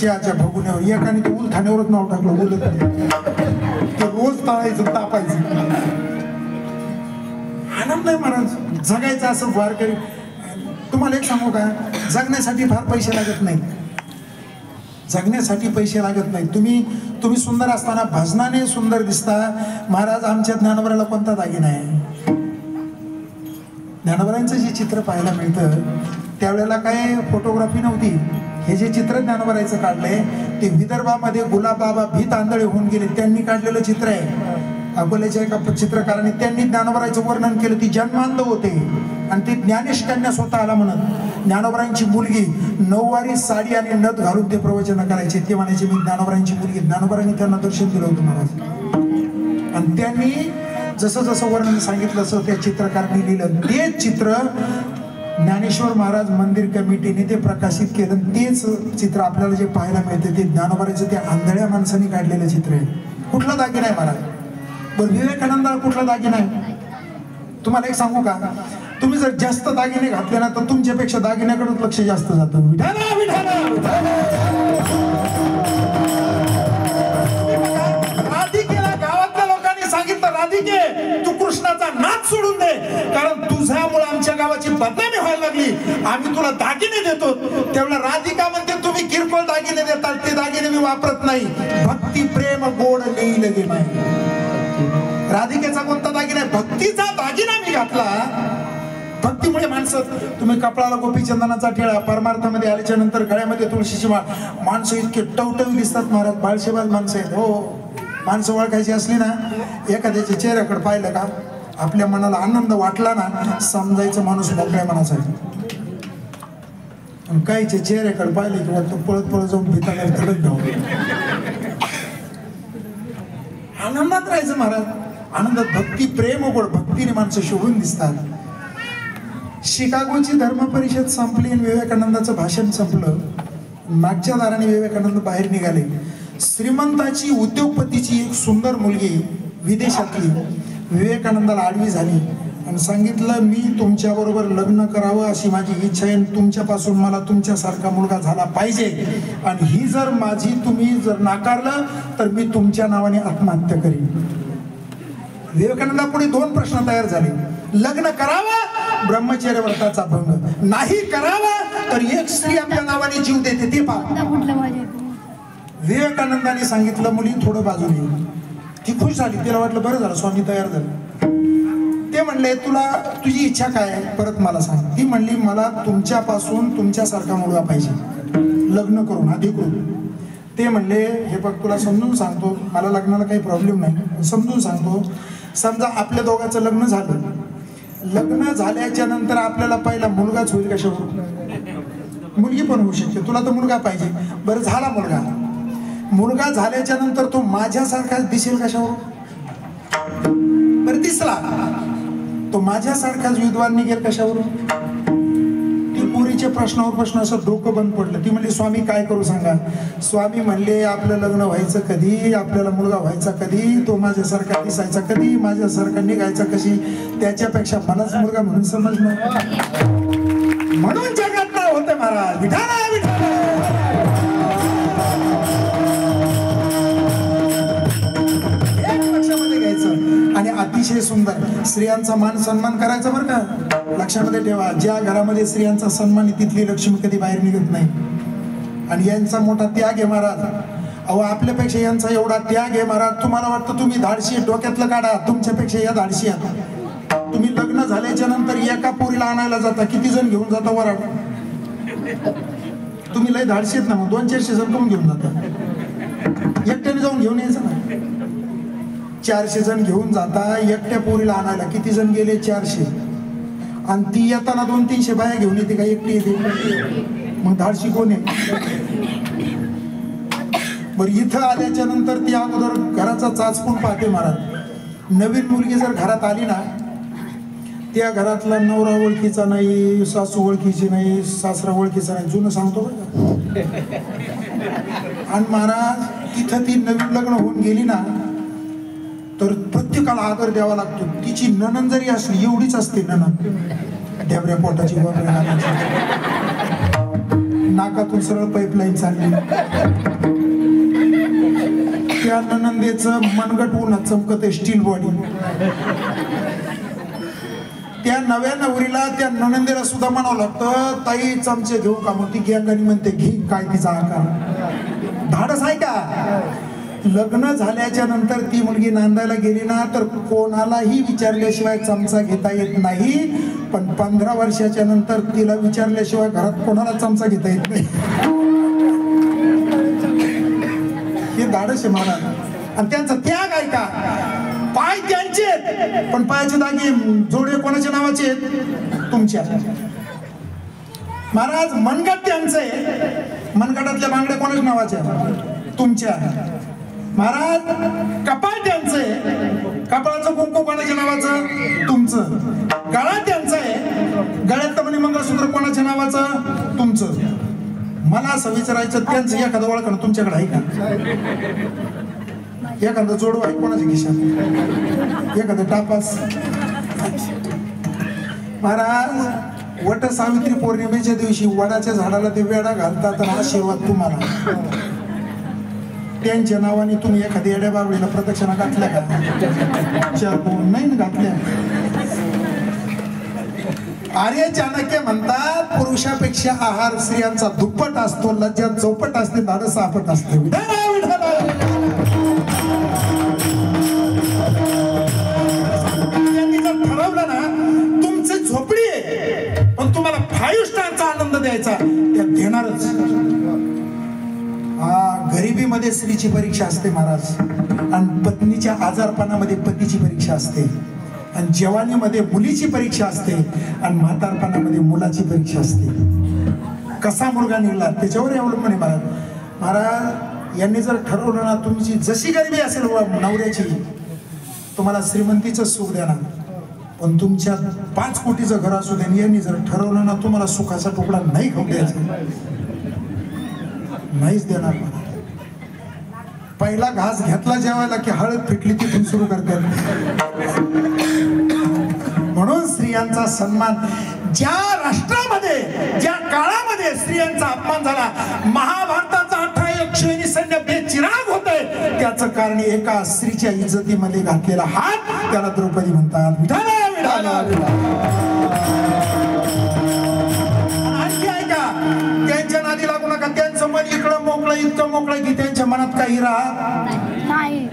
Speaker 1: चहाच्या भगुन्यावर, एकाने ते उलथाण्यावरच नाव टाकलं. उलट ते रोज तळायचं, तापायचं. आनंद नाही महाराज, जगायचं असं वारकरी. तुम्हाला एक सांगू का, जगण्यासाठी फार पैसे लागत नाही. जगण्यासाठी पैसे लागत नाही. तुम्ही सुंदर असताना भजनाने सुंदर दिसता. महाराज आमच्या ज्ञानोबराला कोणता दागिना आहे? ज्ञानोबरांचं जे चित्र पाहायला मिळतं त्यावेळेला काय फोटोग्राफी नव्हती. हे जे चित्र ज्ञानोबरांचं काढलंय ते विदर्भामध्ये गुलाबबाबा भीत आंधळे होऊन गेले, त्यांनी काढलेलं चित्र आहे. अकोल्याच्या एका चित्रकाराने त्यांनी ज्ञानोबरांचं वर्णन केलं. ती जन्मांध होते आणि ते ज्ञानेश कन्या स्वतः आला म्हणत. ज्ञानोबरांची मुलगी 9 वारी साडी आणि नथ घालून ते प्रवचन करायचे. ते म्हणायचे मी ज्ञानोबरांची मुलगी. ज्ञानोबरांनी त्यांना दर्शन दिलं होतं महाराज. आणि त्यांनी जसं जसं वर्णन सांगितलं असं त्या चित्रकारांनी लिहिलं. तेच चित्र ज्ञानेश्वर महाराज मंदिर कमिटीने ते प्रकाशित केलं. तेच चित्र आपल्याला जे पाहायला मिळते ते ज्ञानोबरांचं त्या आंधळ्या माणसाने काढलेलं चित्र आहे. कुठला दागिना आहे महाराज? बरं, विवेकानंदाला कुठला दागिना आहे? तुम्हाला एक सांगू का, तुम्ही जर जास्त दागिने घातले ना तर तुमच्यापेक्षा दागिन्याकडे लक्ष जास्त जातं. राधिकेला गावातल्या लोकांनी सांगितलं, राधिके तू कृष्णाचा नाद सोडून दे, कारण तुझ्यामुळे आमच्या गावाची बदनामी व्हायला लागली, आम्ही तुला दागिने देतो. त्यावेळेला राधिका म्हणते तुम्ही किरकोळ दागिने देतात, ते दागिने मी वापरत नाही. भक्ती प्रेम गोड लिहिलं गे नाही. राधिकेचा कोणता दागिना आहे? भक्तीचा दागिना मी घातला. भक्तीमुळे माणसं, तुम्ही कपाळाला गोपीचंदनाचा टिळा, परमार्थामध्ये आल्याच्या नंतर गळ्यामध्ये तुळशीची माळ, माणसं इतके टवटवी दिसतात महाराज. बाळशेबाज माणसं आहेत. हो, माणसं ओळखायची असली ना, एखाद्याच्या चेहऱ्याकडे पाहिलं का आपल्या मनाला आनंद वाटला ना, समजायचं माणूस मोकळ्या मनाचा आहे. आणि काहीच्या चेहऱ्याकडे पाहिलं की वाटतं पळत पळत जाऊन भिताला धडक घ्यावं. आनंदात राहायचं महाराज. आनंदात भक्ती प्रेम गोड, भक्तीने माणसं शोभून दिसतात. शिकागोची धर्म परिषद संपली आणि विवेकानंदाचं भाषण संपलं. मागच्या दाराने विवेकानंद बाहेर निघाले. श्रीमंताची उद्योगपतीची एक सुंदर मुलगी विदेशातली विवेकानंदाला आडवी झाली आणि सांगितलं, मी तुमच्याबरोबर लग्न करावं अशी माझी इच्छा आहे. तुमच्यापासून मला तुमच्यासारखा मुलगा झाला पाहिजे, आणि ही जर माझी तुम्ही जर नाकारलं तर मी तुमच्या नावाने आत्महत्या करीन. विवेकानंदा पुढे 2 प्रश्न तयार झाले. लग्न करावं, ब्रह्मचर्य व्रताचा भंग. नाही करावं तर एक स्त्री आपल्या नावाने जीव देते, ते पहा. विवेकानंदाने सांगितलं, मुली थोडं बाजूने. ती खुश झाली. तिला वाटलं बरं झालं स्वामी तयार झाले. ते म्हणले, तुला तुझी इच्छा काय आहे परत मला सांग. ती म्हणली, मला तुमच्यापासून तुमच्यासारखा मुलगा पाहिजे, लग्न करून अधिकृत. ते म्हणले, हे बघ तुला समजून सांगतो, मला लग्नाला काही प्रॉब्लेम नाही, समजून सांगतो. समजा आपल्या दोघांचं लग्न झालं, लग्न झाल्याच्या नंतर आपल्याला पहिला मुलगाच होईल कशावर? मुलगी पण होऊ शकते. तुला तर मुलगा पाहिजे. बरं झाला मुलगा. मुलगा झाल्याच्या नंतर तो माझ्यासारखाच दिसेल कशावर? बरं दिसला तो माझ्यासारखाच विद्वान निघेल कशावरून? ती पोरीच्या प्रश्नावर प्रश्न असं डोकं बंद पडलं. ती म्हणली, स्वामी काय करू सांगा. स्वामी म्हणले, आपलं लग्न व्हायचं कधी, आपल्याला मुलगा व्हायचा कधी, तो माझ्यासारखा दिसायचा कधी, माझ्यासारखा निघायचा कशी, त्याच्यापेक्षा मलाच मुलगा म्हणून समजणं. म्हणून जगात नाव होते महाराज विठाला विठाला. लक्षामध्ये घ्यायचं. आणि अतिशय सुंदर स्त्रियांचा मान सन्मान करायचा बरं का. लक्षामध्ये ठेवा, ज्या घरामध्ये स्त्रियांचा सन्मान तिथली लक्ष्मी कधी बाहेर निघत नाही. आणि यांचा मोठा त्याग आहे महाराज. अहो, आपल्यापेक्षा यांचा एवढा त्याग आहे महाराज. तुम्हाला वाटतं तुम्ही धाडशी, डोक्यातलं काढा, तुमच्यापेक्षा या धाडशी आहात. तुम्ही लग्न झाल्याच्या नंतर एका पोरीला आणायला जाता, किती जण घेऊन जाता वराड? तुम्ही लय धाडशी आहेत ना, मग 200-400 जण कोण घेऊन जाता? एकट्याने जाऊन घेऊन यायचं ना. 400 जण घेऊन जाता एकट्या पोरीला आणायला. किती जण गेले? 400. आणि ती येताना 200-300 बाया घेऊन येते का एकटी येते? मग धाडशी कोण आहे? बरं, इथं आल्याच्या नंतर ती अगोदर घराचा चाचपून पाहते महाराज. नवीन मुलगी जर घरात आली ना त्या घरातला नवरा ओळखीचा नाही, सासू ओळखीची नाही, सासरा ओळखीचा नाही, जुनं सांगतो बरं का. आणि महाराज तिथं ती नवीन लग्न होऊन गेली ना तर प्रत्येकाला आदर द्यावा लागतो. तिची नणंद जरी असली एवढीच असते नणंद, ढेबऱ्या पोटाची नाकातून सरळ पाईपलाईन चालली. त्या नणंदेचं मनगट उन्हात चमकत स्टील बॉडी. त्या नव्या नवरीला त्या नणंदेला सुद्धा म्हणावं लागतं ताई चमचे घेऊ का, मग ती गँगानी म्हणते घे, काय तिचा आकार धाडस आहे का. लग्न झाल्याच्या नंतर ती मुलगी नांदायला गेली ना तर कोणालाही विचारल्याशिवाय चमचा घेता येत नाही, पण 15 वर्षाच्या नंतर तिला विचारल्याशिवाय घरात कोणाला चमचा घेता येत नाही. हे धाडस आहे महाराज. आणि त्यांचा त्याग आहे का, पाय त्यांचे पण पायाचे दागे जोडे कोणाच्या नावाचे आहेत, तुमच्या. महाराज मनगट त्यांचे, मनगटातल्या बांगड्या कोणाच्या नावाच्या, तुमच्या. महाराज कपाळ त्यांचे, कपाळाचं कुंकू कोणाच्या नावाचं, तुमचं. गळा त्यांचा आहे, गळ्यातलं म्हणे मंगळसूत्र कोणाच्या नावाचं, तुमचं. मला असं विचारायचं त्यांचं एखादं ओळखणं तुमच्याकडे आहे का, एखादं जोडू आहे कोणाच्या खिशात, एखादं टापास. महाराज वट सावित्री पौर्णिमेच्या दिवशी वडाच्या झाडाला ते वेडा घालतात आणि आशीर्वाद तुम्हाला. त्यांच्या नावाने तुम्ही एखाद्या येड्या बाबळीला प्रदक्षिणा घातल्या का, नाही घातल्या. आर्य चाणक्य म्हणतात पुरुषापेक्षा आहार स्त्रियांचा दुप्पट असतो, लज्जा चौपट असते, धाडस आपट असते. त्यांनी जर ठरवलं ना तुमची झोपडी आहे पण तुम्हाला 5 स्टारचा आनंद द्यायचा, त्या देणारच. गरिबीमध्ये स्त्रीची परीक्षा असते महाराज, आणि पत्नीच्या आजारपणामध्ये पतीची परीक्षा असते, आणि जवानीमध्ये मुलीची परीक्षा असते, आणि म्हातारपणामध्ये मुलाची परीक्षा असते. कसा मुलगा निघला त्याच्यावर अवलंबून आहे महाराज. महाराज यांनी जर ठरवलं ना तुमची जशी गरिबी असेल नवऱ्याची, तुम्हाला श्रीमंतीचं सुख देणार, पण तुमच्या 5 कोटीचं घर असू दे, यांनी जर ठरवलं ना तुम्हाला सुखाचा तुकडा नाही खाऊ द्यायचा, नाहीच देणार. पहिला घास घेतला जेवायला की हळद फिटली तिथून सुरू करतात. म्हणून स्त्रियांचा सन्मान, ज्या राष्ट्रामध्ये ज्या काळामध्ये स्त्रियांचा अपमान झाला, महाभारताचा 18 यक्षिणी सैन्य बेचिराग होतंय, त्याचं कारण एका स्त्रीच्या इज्जतीमध्ये घातलेला हात, त्याला द्रौपदी म्हणतात. त्यांच्या नादी लागू नका, त्यांचं मन इकडं मोकळं, इतकं मोकळं की त्यांच्या मनात काही राहत नाही.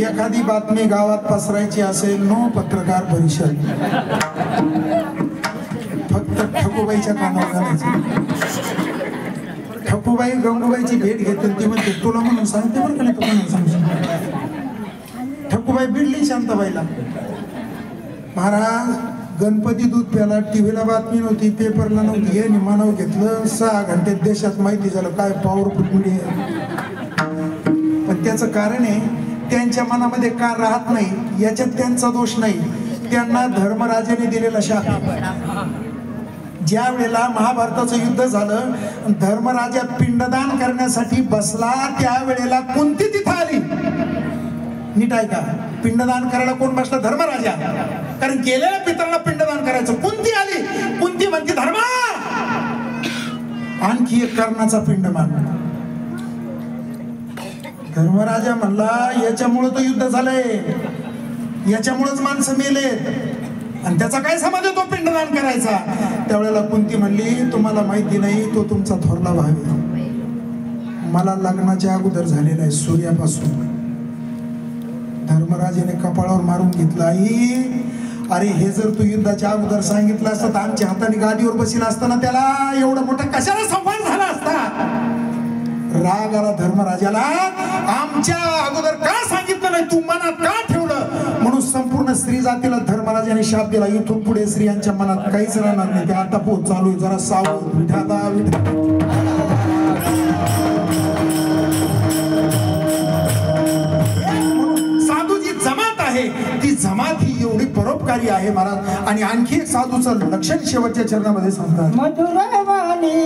Speaker 1: एखादी बातमी गावात पसरायची असेल, नो पत्रकार परिषद, फक्त ठकूबाईच्या कानावर घालायचं. ठकूबाई गंगूबाईची भेट घेते, ती म्हणते तुला म्हणून सांगते बरं का, नाही तर म्हणून सांगते. ठकूबाई बिडली शांताबाईला. महाराज गणपती दूध प्याला, टीव्हीला बातमी नव्हती, पेपरला नव्हती, हे निमानाव घेतलं, 6 घंटे देशात माहिती झालं काय पॉवरफुल मीडिया. पण त्याचं कारण आहे त्यांच्या मनामध्ये का राहत नाही, याच्यात त्यांचा दोष नाही, त्यांना धर्मराजाने दिलेला शाप. ज्या वेळेला महाभारताचं युद्ध झालं, धर्मराजा पिंडदान करण्यासाठी बसला, त्यावेळेला कुंती तिथं आली. नीट आहे का, पिंडदान करायला कोण बसला, धर्मराजा, कारण गेलेल्या पितराला पिंडदान करायचं. कुंती आली, कुंती म्हणते धर्मा आणखी एक कर्णाचा पिंड मान. धर्मराजा म्हणला याच्यामुळे तो युद्ध झालंय, याच्यामुळेच माणसं मेले, आणि त्याचा काय संबंध तो पिंडदान करायचा. त्यावेळेला कुंती म्हणली तुम्हाला माहिती नाही, तो तुमचा थोरला भाव आहे, मला लग्नाच्या अगोदर झालेला आहे सूर्यापासून. धर्मराजाने कपाळावर मारून घेतला, आई अरे हे जर तू युद्धाच्या अगोदर सांगितलं असतं तर आमच्या हाताने गादीवर बसला असताना त्याला एवढा मोठा कशाला संवाद झाला असता. राग आला धर्मराजाला, आमच्या अगोदर का सांगितलं नाही, तू मनात का ठेवलं. म्हणून संपूर्ण स्त्री जातीला धर्मराजाने शाप दिला, इथून पुढे स्त्रियांच्या मनात काहीच राहणार नाही, ते आता पोच चालू आहे, जरा सावध. विठाला साधूची जमात आहे, ती जमात आहे महाराज. आणि आणखी एक साधूचं लक्षण शेवटच्या चरणामध्ये सांगतात.
Speaker 2: मधुरवाणी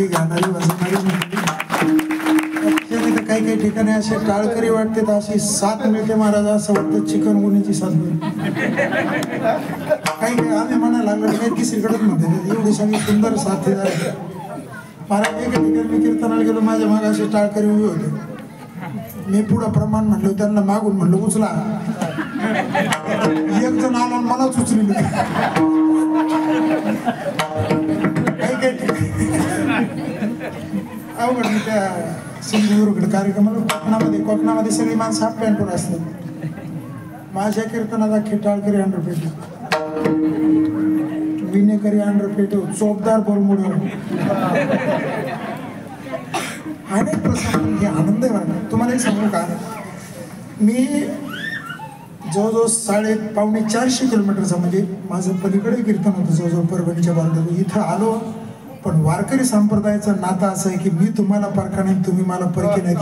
Speaker 1: सगळी गाणारी वाजवणारी मंडळी. त्याच्याने तर काही काही ठिकाणी असे टाळकरी वाटते तर अशी साथ मिळते महाराज, असं वाटतं चिकन गुन्ह्याची साथ मिळते. काही काही आम्ही म्हणायला लागलो काही तिसरीकडेच म्हणते एवढी सगळी सुंदर साथीदार आहे. महाराज एका ठिकाणी मी कीर्तनाला गेलो, माझ्या मागे असे टाळकरी उभे होते. मी पुढं प्रमाण म्हणलो, त्यांना मागून म्हणलो उचला. एक जण आला मलाच उचलली. काही काही ठिकाणी अवघड. मी त्या सिंधुदुर्गकडे कार्यक्रमाला कोकणामध्ये सगळी माणसं हाफ पॅन्टवर असतात. माझ्या कीर्तनाला टाळकरी अंडरपेट, विनेकरी अंडरपेट, चोपदार बोलमुड, अनेक प्रसंग हे आनंद आहे. तुम्हाला एक सांगू का, मी जवळजवळ 350-400 किलोमीटरचा म्हणजे माझं पलीकडे कीर्तन होतं जवळजवळ परभणीच्या बाजूला. इथं आलो, पण वारकरी संप्रदायाचं नातं असं आहे की मी तुम्हाला परका नाही, तुम्ही मला परके नाही.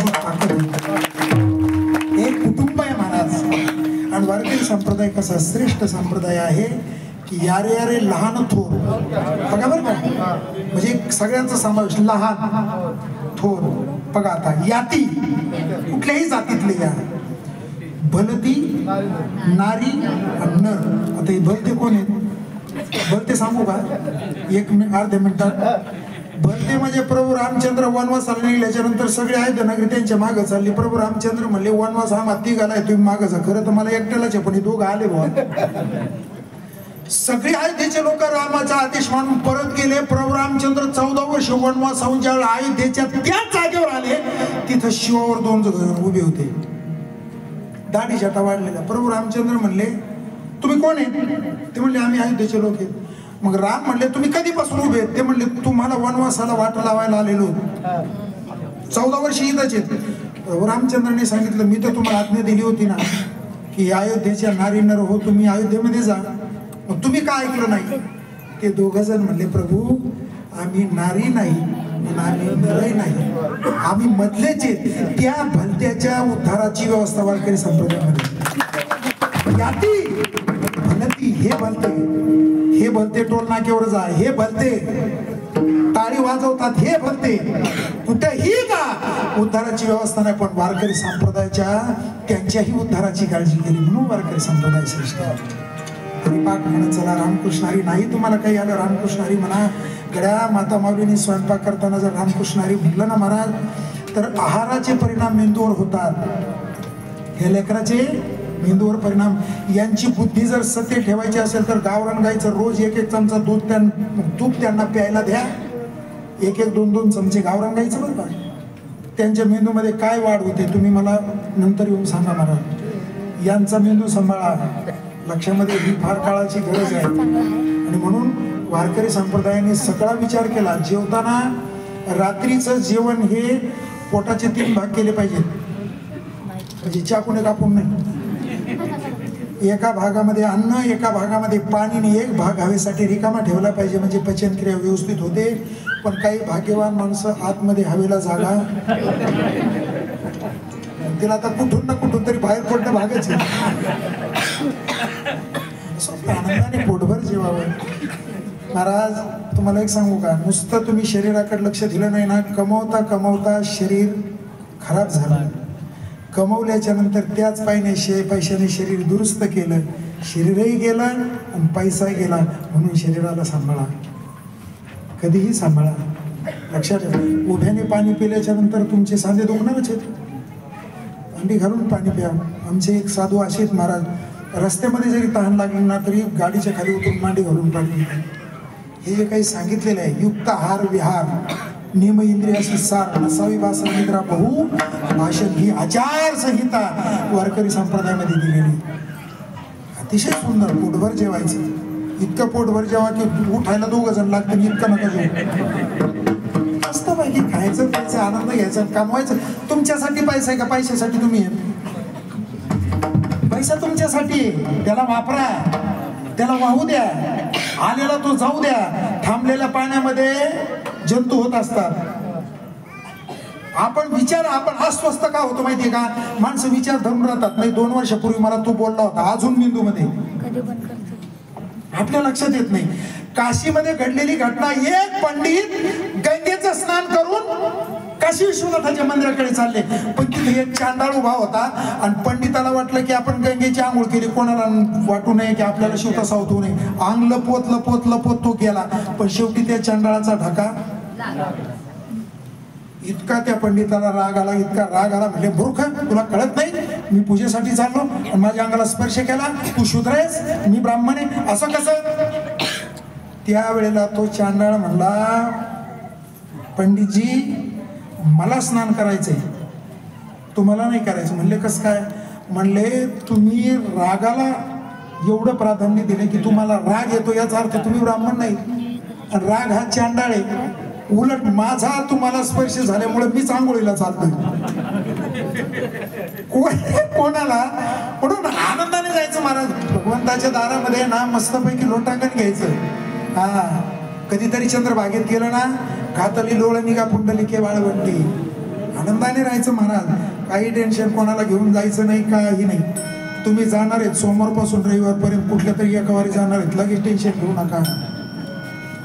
Speaker 1: एक कुटुंब आहे महाराज. आणि वारकरी संप्रदाय कसा श्रेष्ठ संप्रदाय आहे की यारे यारे लहान थोर बघा बरं का, म्हणजे सगळ्यांचा समावेश, लहान थोर. बघा आता याती कुठल्याही जातीतले या, भलती नारी आणि नर. आता हे भलते कोण आहेत? भलते सांगू का अर्ध्या मिनिटात? भलते म्हणजे प्रभू रामचंद्र वनवासाला निघल्याच्या नंतर सगळे आहेत नगरी त्यांच्या मागं चालली. प्रभू रामचंद्र म्हणले वनवास हा माती घालाय, तुम्ही मागं जा. खरं तर मला एकट्यालाच आहे, पण हे दोघं आले बुवा. सगळे अयोध्येचे लोक रामाचा आदेश मानून परत गेले. प्रभू रामचंद्र 14 वर्ष वनवासाहून ज्यावेळेला अयोध्येच्या त्याच जागेवर आले, तिथं शिवावर 2 जण उभे होते, दाढी जटा वाढलेला. प्रभू रामचंद्र म्हणले तुम्ही कोण आहे? ते म्हणले आम्ही अयोध्येचे लोक आहेत. मग राम म्हणले तुम्ही कधीपासून उभे आहेत? ते म्हणले तुम्हाला वनवासाला वाट लावायला आलेलो, 14 वर्ष इथंच आहेत. प्रभू रामचंद्रांनी सांगितलं मी तर तुम्हाला आज्ञा दिली होती ना की अयोध्येच्या नारी नर हो, तुम्ही अयोध्येमध्ये जा. मग तुम्ही का ऐकलं नाही? ते 2 जण म्हणले प्रभू आम्ही नारी नाही आणि आम्ही नरही नाही, आम्ही मधलेच आहेत. त्या भलत्याच्या उद्धाराची व्यवस्था वारकरी संप्रदायामध्ये. याती भलती हे भलते टोल नाक्यावर जा, हे भलते टाळी वाजवतात, हे भलते कुठेही का उद्धाराची व्यवस्था नाही. पण वारकरी संप्रदायाच्या त्यांच्याही उद्धाराची काळजी केली, म्हणून वारकरी संप्रदाय श्रेष्ठ. हरिपाठ म्हणत चला, रामकृष्ण हरी. नाही तुम्हाला काही आलं रामकृष्ण हरी म्हणा. गड्या माता माऊलीने स्वयंपाक करताना जर रामकृष्ण हरी म्हटलं ना महाराज, तर आहाराचे परिणाम मेंदूवर होतात. हे लेकराचे मेंदूवर परिणाम. यांची बुद्धी जर सत्य ठेवायची असेल तर गावरान गाईचं रोज 1-1 चमचा तूप त्यांना प्यायला द्या. 1-2 चमचे गावरान गाईचं बरं का. त्यांच्या मेंदूमध्ये काय वाढ होते तुम्ही मला नंतर येऊन सांगा महाराज. यांचा मेंदू सांभाळा, लक्षामध्ये ही फार काळाची गरज आहे. आणि म्हणून वारकरी संप्रदायाने सगळा विचार केला. जेवताना रात्रीचं जेवण हे पोटाचे 3 भाग केले पाहिजेत, म्हणजे चाकूने कापून नाही. एका भागामध्ये अन्न, एका भागामध्ये पाणी आणि 1 भाग हवेसाठी रिकामा ठेवला पाहिजे, म्हणजे पचनक्रिया व्यवस्थित होते. पण काही भाग्यवान माणसं आतमध्ये हवेला जागा, तिला आता कुठून ना कुठून तरी बाहेर पडणं भागच आहे. आनंदाने पोटभर जेवावं. महाराज तुम्हाला एक सांगू का, नुसतं तुम्ही शरीराकडे लक्ष दिलं नाही ना, कमवता कमवता शरीर खराब झालं. कमवल्याच्या नंतर त्याच पैशाने शरीर दुरुस्त केलं, शरीरही गेलं आणि पैसाही गेला. म्हणून शरीराला सांभाळा, कधीही सांभाळा. लक्षात ठेवा. उभ्याने पाणी पिल्याच्या नंतर तुमचे सांधे दुखणारच आहेत. अंडी घालून पाणी प्या. आमचे एक साधू असे आहेत महाराज, रस्त्यामध्ये जरी तहान लागली ना तरी गाडीच्या खाली उतरून मांडी घालून पाणी पितात. हे जे काही सांगितलेलं आहे, युक्त आहार विहार, नियम इंद्रियाशी सार, नसावी भाषा निद्रा बहु भाषण, ही आचारसंहिता वारकरी संप्रदायामध्ये दिलेली. अतिशय सुंदर. पोटभर जेवायचं. इतकं पोटभर जेवा की उठायला 2 जण लागतं, इतकं नका जेवू. मस्त पाहिजे खायचं प्यायचं, आनंद घ्यायचा, कमवायचं. तुमच्यासाठी पैसा आहे का? पैशासाठी तुम्ही पैसा तुमच्यासाठी, त्याला वापरा, त्याला वाहू द्या, आलेला तो जाऊ द्या. थांबलेल्या पाण्यामध्ये जंतू होत असतात. आपण अस्वस्थ का होतो माहितीये का? माणसं विचार धरून राहतात. नाही 2 वर्षापूर्वी मला तो बोलला होता, अजून मेंदूमध्ये आपल्या लक्षात येत नाही. काशीमध्ये घडलेली घटना, एक पंडित गंगेचं स्नान करून काशी विश्वनाथाच्या मंदिराकडे चालले, पण तिथे एक चांडाळ उभा होता आणि पंडिताला वाटलं की आपण गंगेची आंघोळ केली, कोणाला वाटू नये की आपल्याला शिवता सावतू नये, अंग लपवत लपवत लपवत तो गेला, पण शेवटी त्या चांडाळाचा ढाका इतका त्या पंडिताला राग आला, इतका राग आला, म्हणजे मूर्ख, तुला कळत नाही मी पूजेसाठी चाललो आणि माझ्या अंगाला स्पर्श केला, तू शूद्र आहेस, मी ब्राह्मण आहे, असं कसं? त्यावेळेला तो चांडाळ म्हणला, पंडितजी मला स्नान करायचंय, तुम्हाला नाही करायचं. म्हणले कसं काय? म्हणले तुम्ही रागाला एवढं प्राधान्य दिले की तुम्हाला राग येतो, याचा अर्थ तुम्ही ब्राह्मण नाही, आणि राग हा चांडाळ आहे. उलट माझा तुम्हाला स्पर्श झाल्यामुळे मीच आंघोळीला चालतोय. कोणाला म्हणून आनंदाने जायचं महाराज भगवंताच्या दारामध्ये ना, मस्तपैकी लोटांगण घ्यायचं. हा, कधीतरी चंद्रभागेत गेलं ना, खातली लोळ निघा पुंडलिके वाळवंटी, आनंदाने राहायचं महाराज. काही टेन्शन कोणाला घेऊन जायचं नाही, काही नाही. तुम्ही जाणार आहेत सोमवारपासून रविवारपर्यंत कुठल्या तरी एका वारी जाणार आहेत, लगेच टेन्शन घेऊ नका.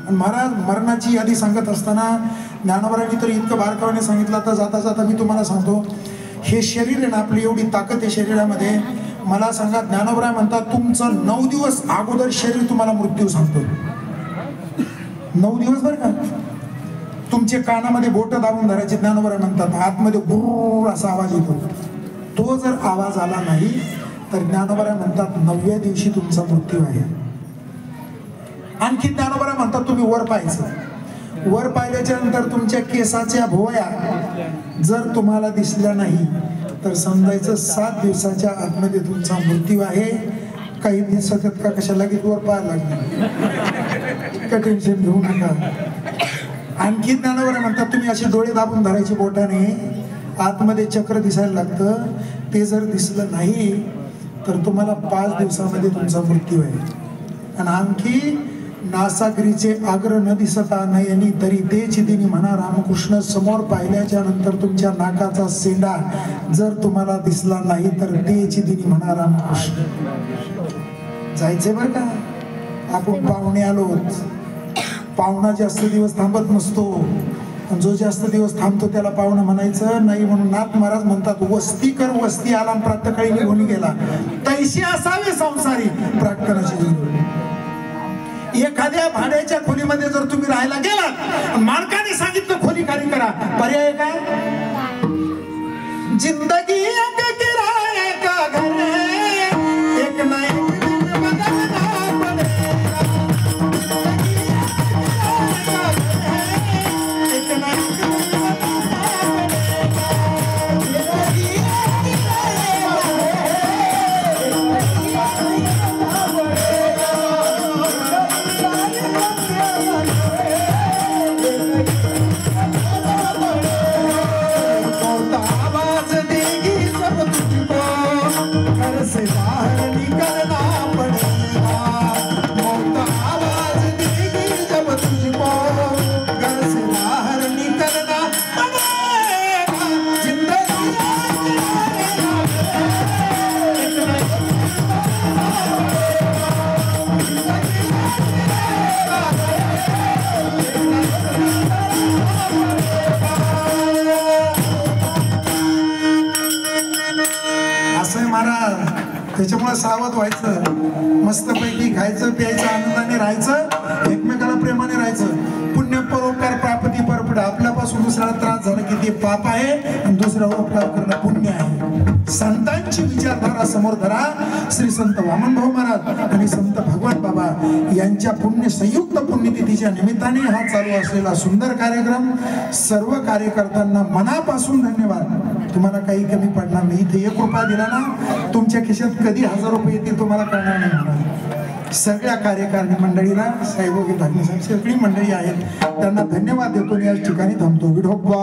Speaker 1: आणि महाराज मरणाची यादी सांगत असताना ज्ञानोबांनी तर इतकं बारकावाने सांगितलं, आता जाता जाता मी तुम्हाला सांगतो, हे शरीर आहे ना, आपली एवढी ताकद आहे शरीरामध्ये. मला सांगा, ज्ञानोबा म्हणतात तुमचं 9 दिवस अगोदर शरीर तुम्हाला मृत्यू सांगतो. 9 दिवस बरं का. तुमचे कानामध्ये बोट दाबून धरायचे, ज्ञानोबा म्हणतात आतमध्ये गुर्र असा आवाज येतो. तो जर आवाज आला नाही तर ज्ञानोबा म्हणतात 9व्या दिवशी तुमचा मृत्यू आहे. आणखी ज्ञानोबा म्हणतात तुम्ही वर पाहायचं, वर पाहिल्याच्या नंतर तुमच्या केसाच्या भोवया जर तुम्हाला दिसल्या नाही तर समजायचं 7 दिवसाच्या आतमध्ये तुमचा मृत्यू आहे. काही दिवसात का कशाला की वर पाहायला लागले, इतकं टेन्शन घेऊ नका. आणखी ज्ञानोबा म्हणतात तुम्ही असे डोळे दाबून धरायचे बोटाने, आतमध्ये चक्र दिसायला लागतं, ते जर दिसलं नाही तर तुम्हाला 5 दिवसामध्ये तुमचा मृत्यू आहे. आणि आणखी नासागरीचे आग्र न दिसता नयनी तरी तेच दिनी म्हणा रामकृष्ण, समोर पाहिल्याच्या नंतर तुमच्या नाकाचा सेंडा जर तुम्हाला दिसला नाही तर तेच दिनी म्हणा रामकृष्ण. जायचंय बरं का. आपण पाहुणे आलोच, पाहुणा जास्त दिवस थांबत नसतो, जो जास्त दिवस थांबतो त्याला पाहुणा म्हणायचं नाही. म्हणून नाथ महाराज म्हणतात, वस्ती कर वस्ती आला प्रातःकाळी निघून गेला, तैशी असावे संसारी प्रार्थनाची. एखाद्या भाड्याच्या खोलीमध्ये जर तुम्ही राहायला गेलात, मालकाने सांगितलं खोली खाली करा, पर्याय काय? जिंदगी एक किराए का घर है, एक ना एक दिन बदलना पड़ेगा. एक ना एक दिन त्याच्यामुळे सावध व्हायचं, मस्तपैकी खायचं प्यायचं, आनंदाने राहायचं, एकमेकाला प्रेमाने राहायचं. पुण्य परोपकार प्राप्ती परपड. आपल्यापासून दुसऱ्याला त्रास झाला की ते पाप आहे आणि दुसऱ्यावर उपकार करणं पुण्य आहे. संतांची विचारधारा समोर धरा. श्री संत वामनभाऊ महाराज आणि संत भगवान बाबा यांच्या पुण्य संयुक्त पुण्यतिथीच्या निमित्ताने हा चालू असलेला सुंदर कार्यक्रम, सर्व कार्यकर्त्यांना मनापासून धन्यवाद. तुम्हाला काही कमी पडणार नाही. इथे 1 रुपया दिला ना, तुमच्या खिशात कधी 1000 रुपये येतील तुम्हाला कळणार नाही म्हणा. सगळ्या कार्यकारिणी मंडळीला, साहेब धाकणे साहेब, सगळी मंडळी आहेत, त्यांना धन्यवाद देतो. या ठिकाणी थांबतो. विठोबा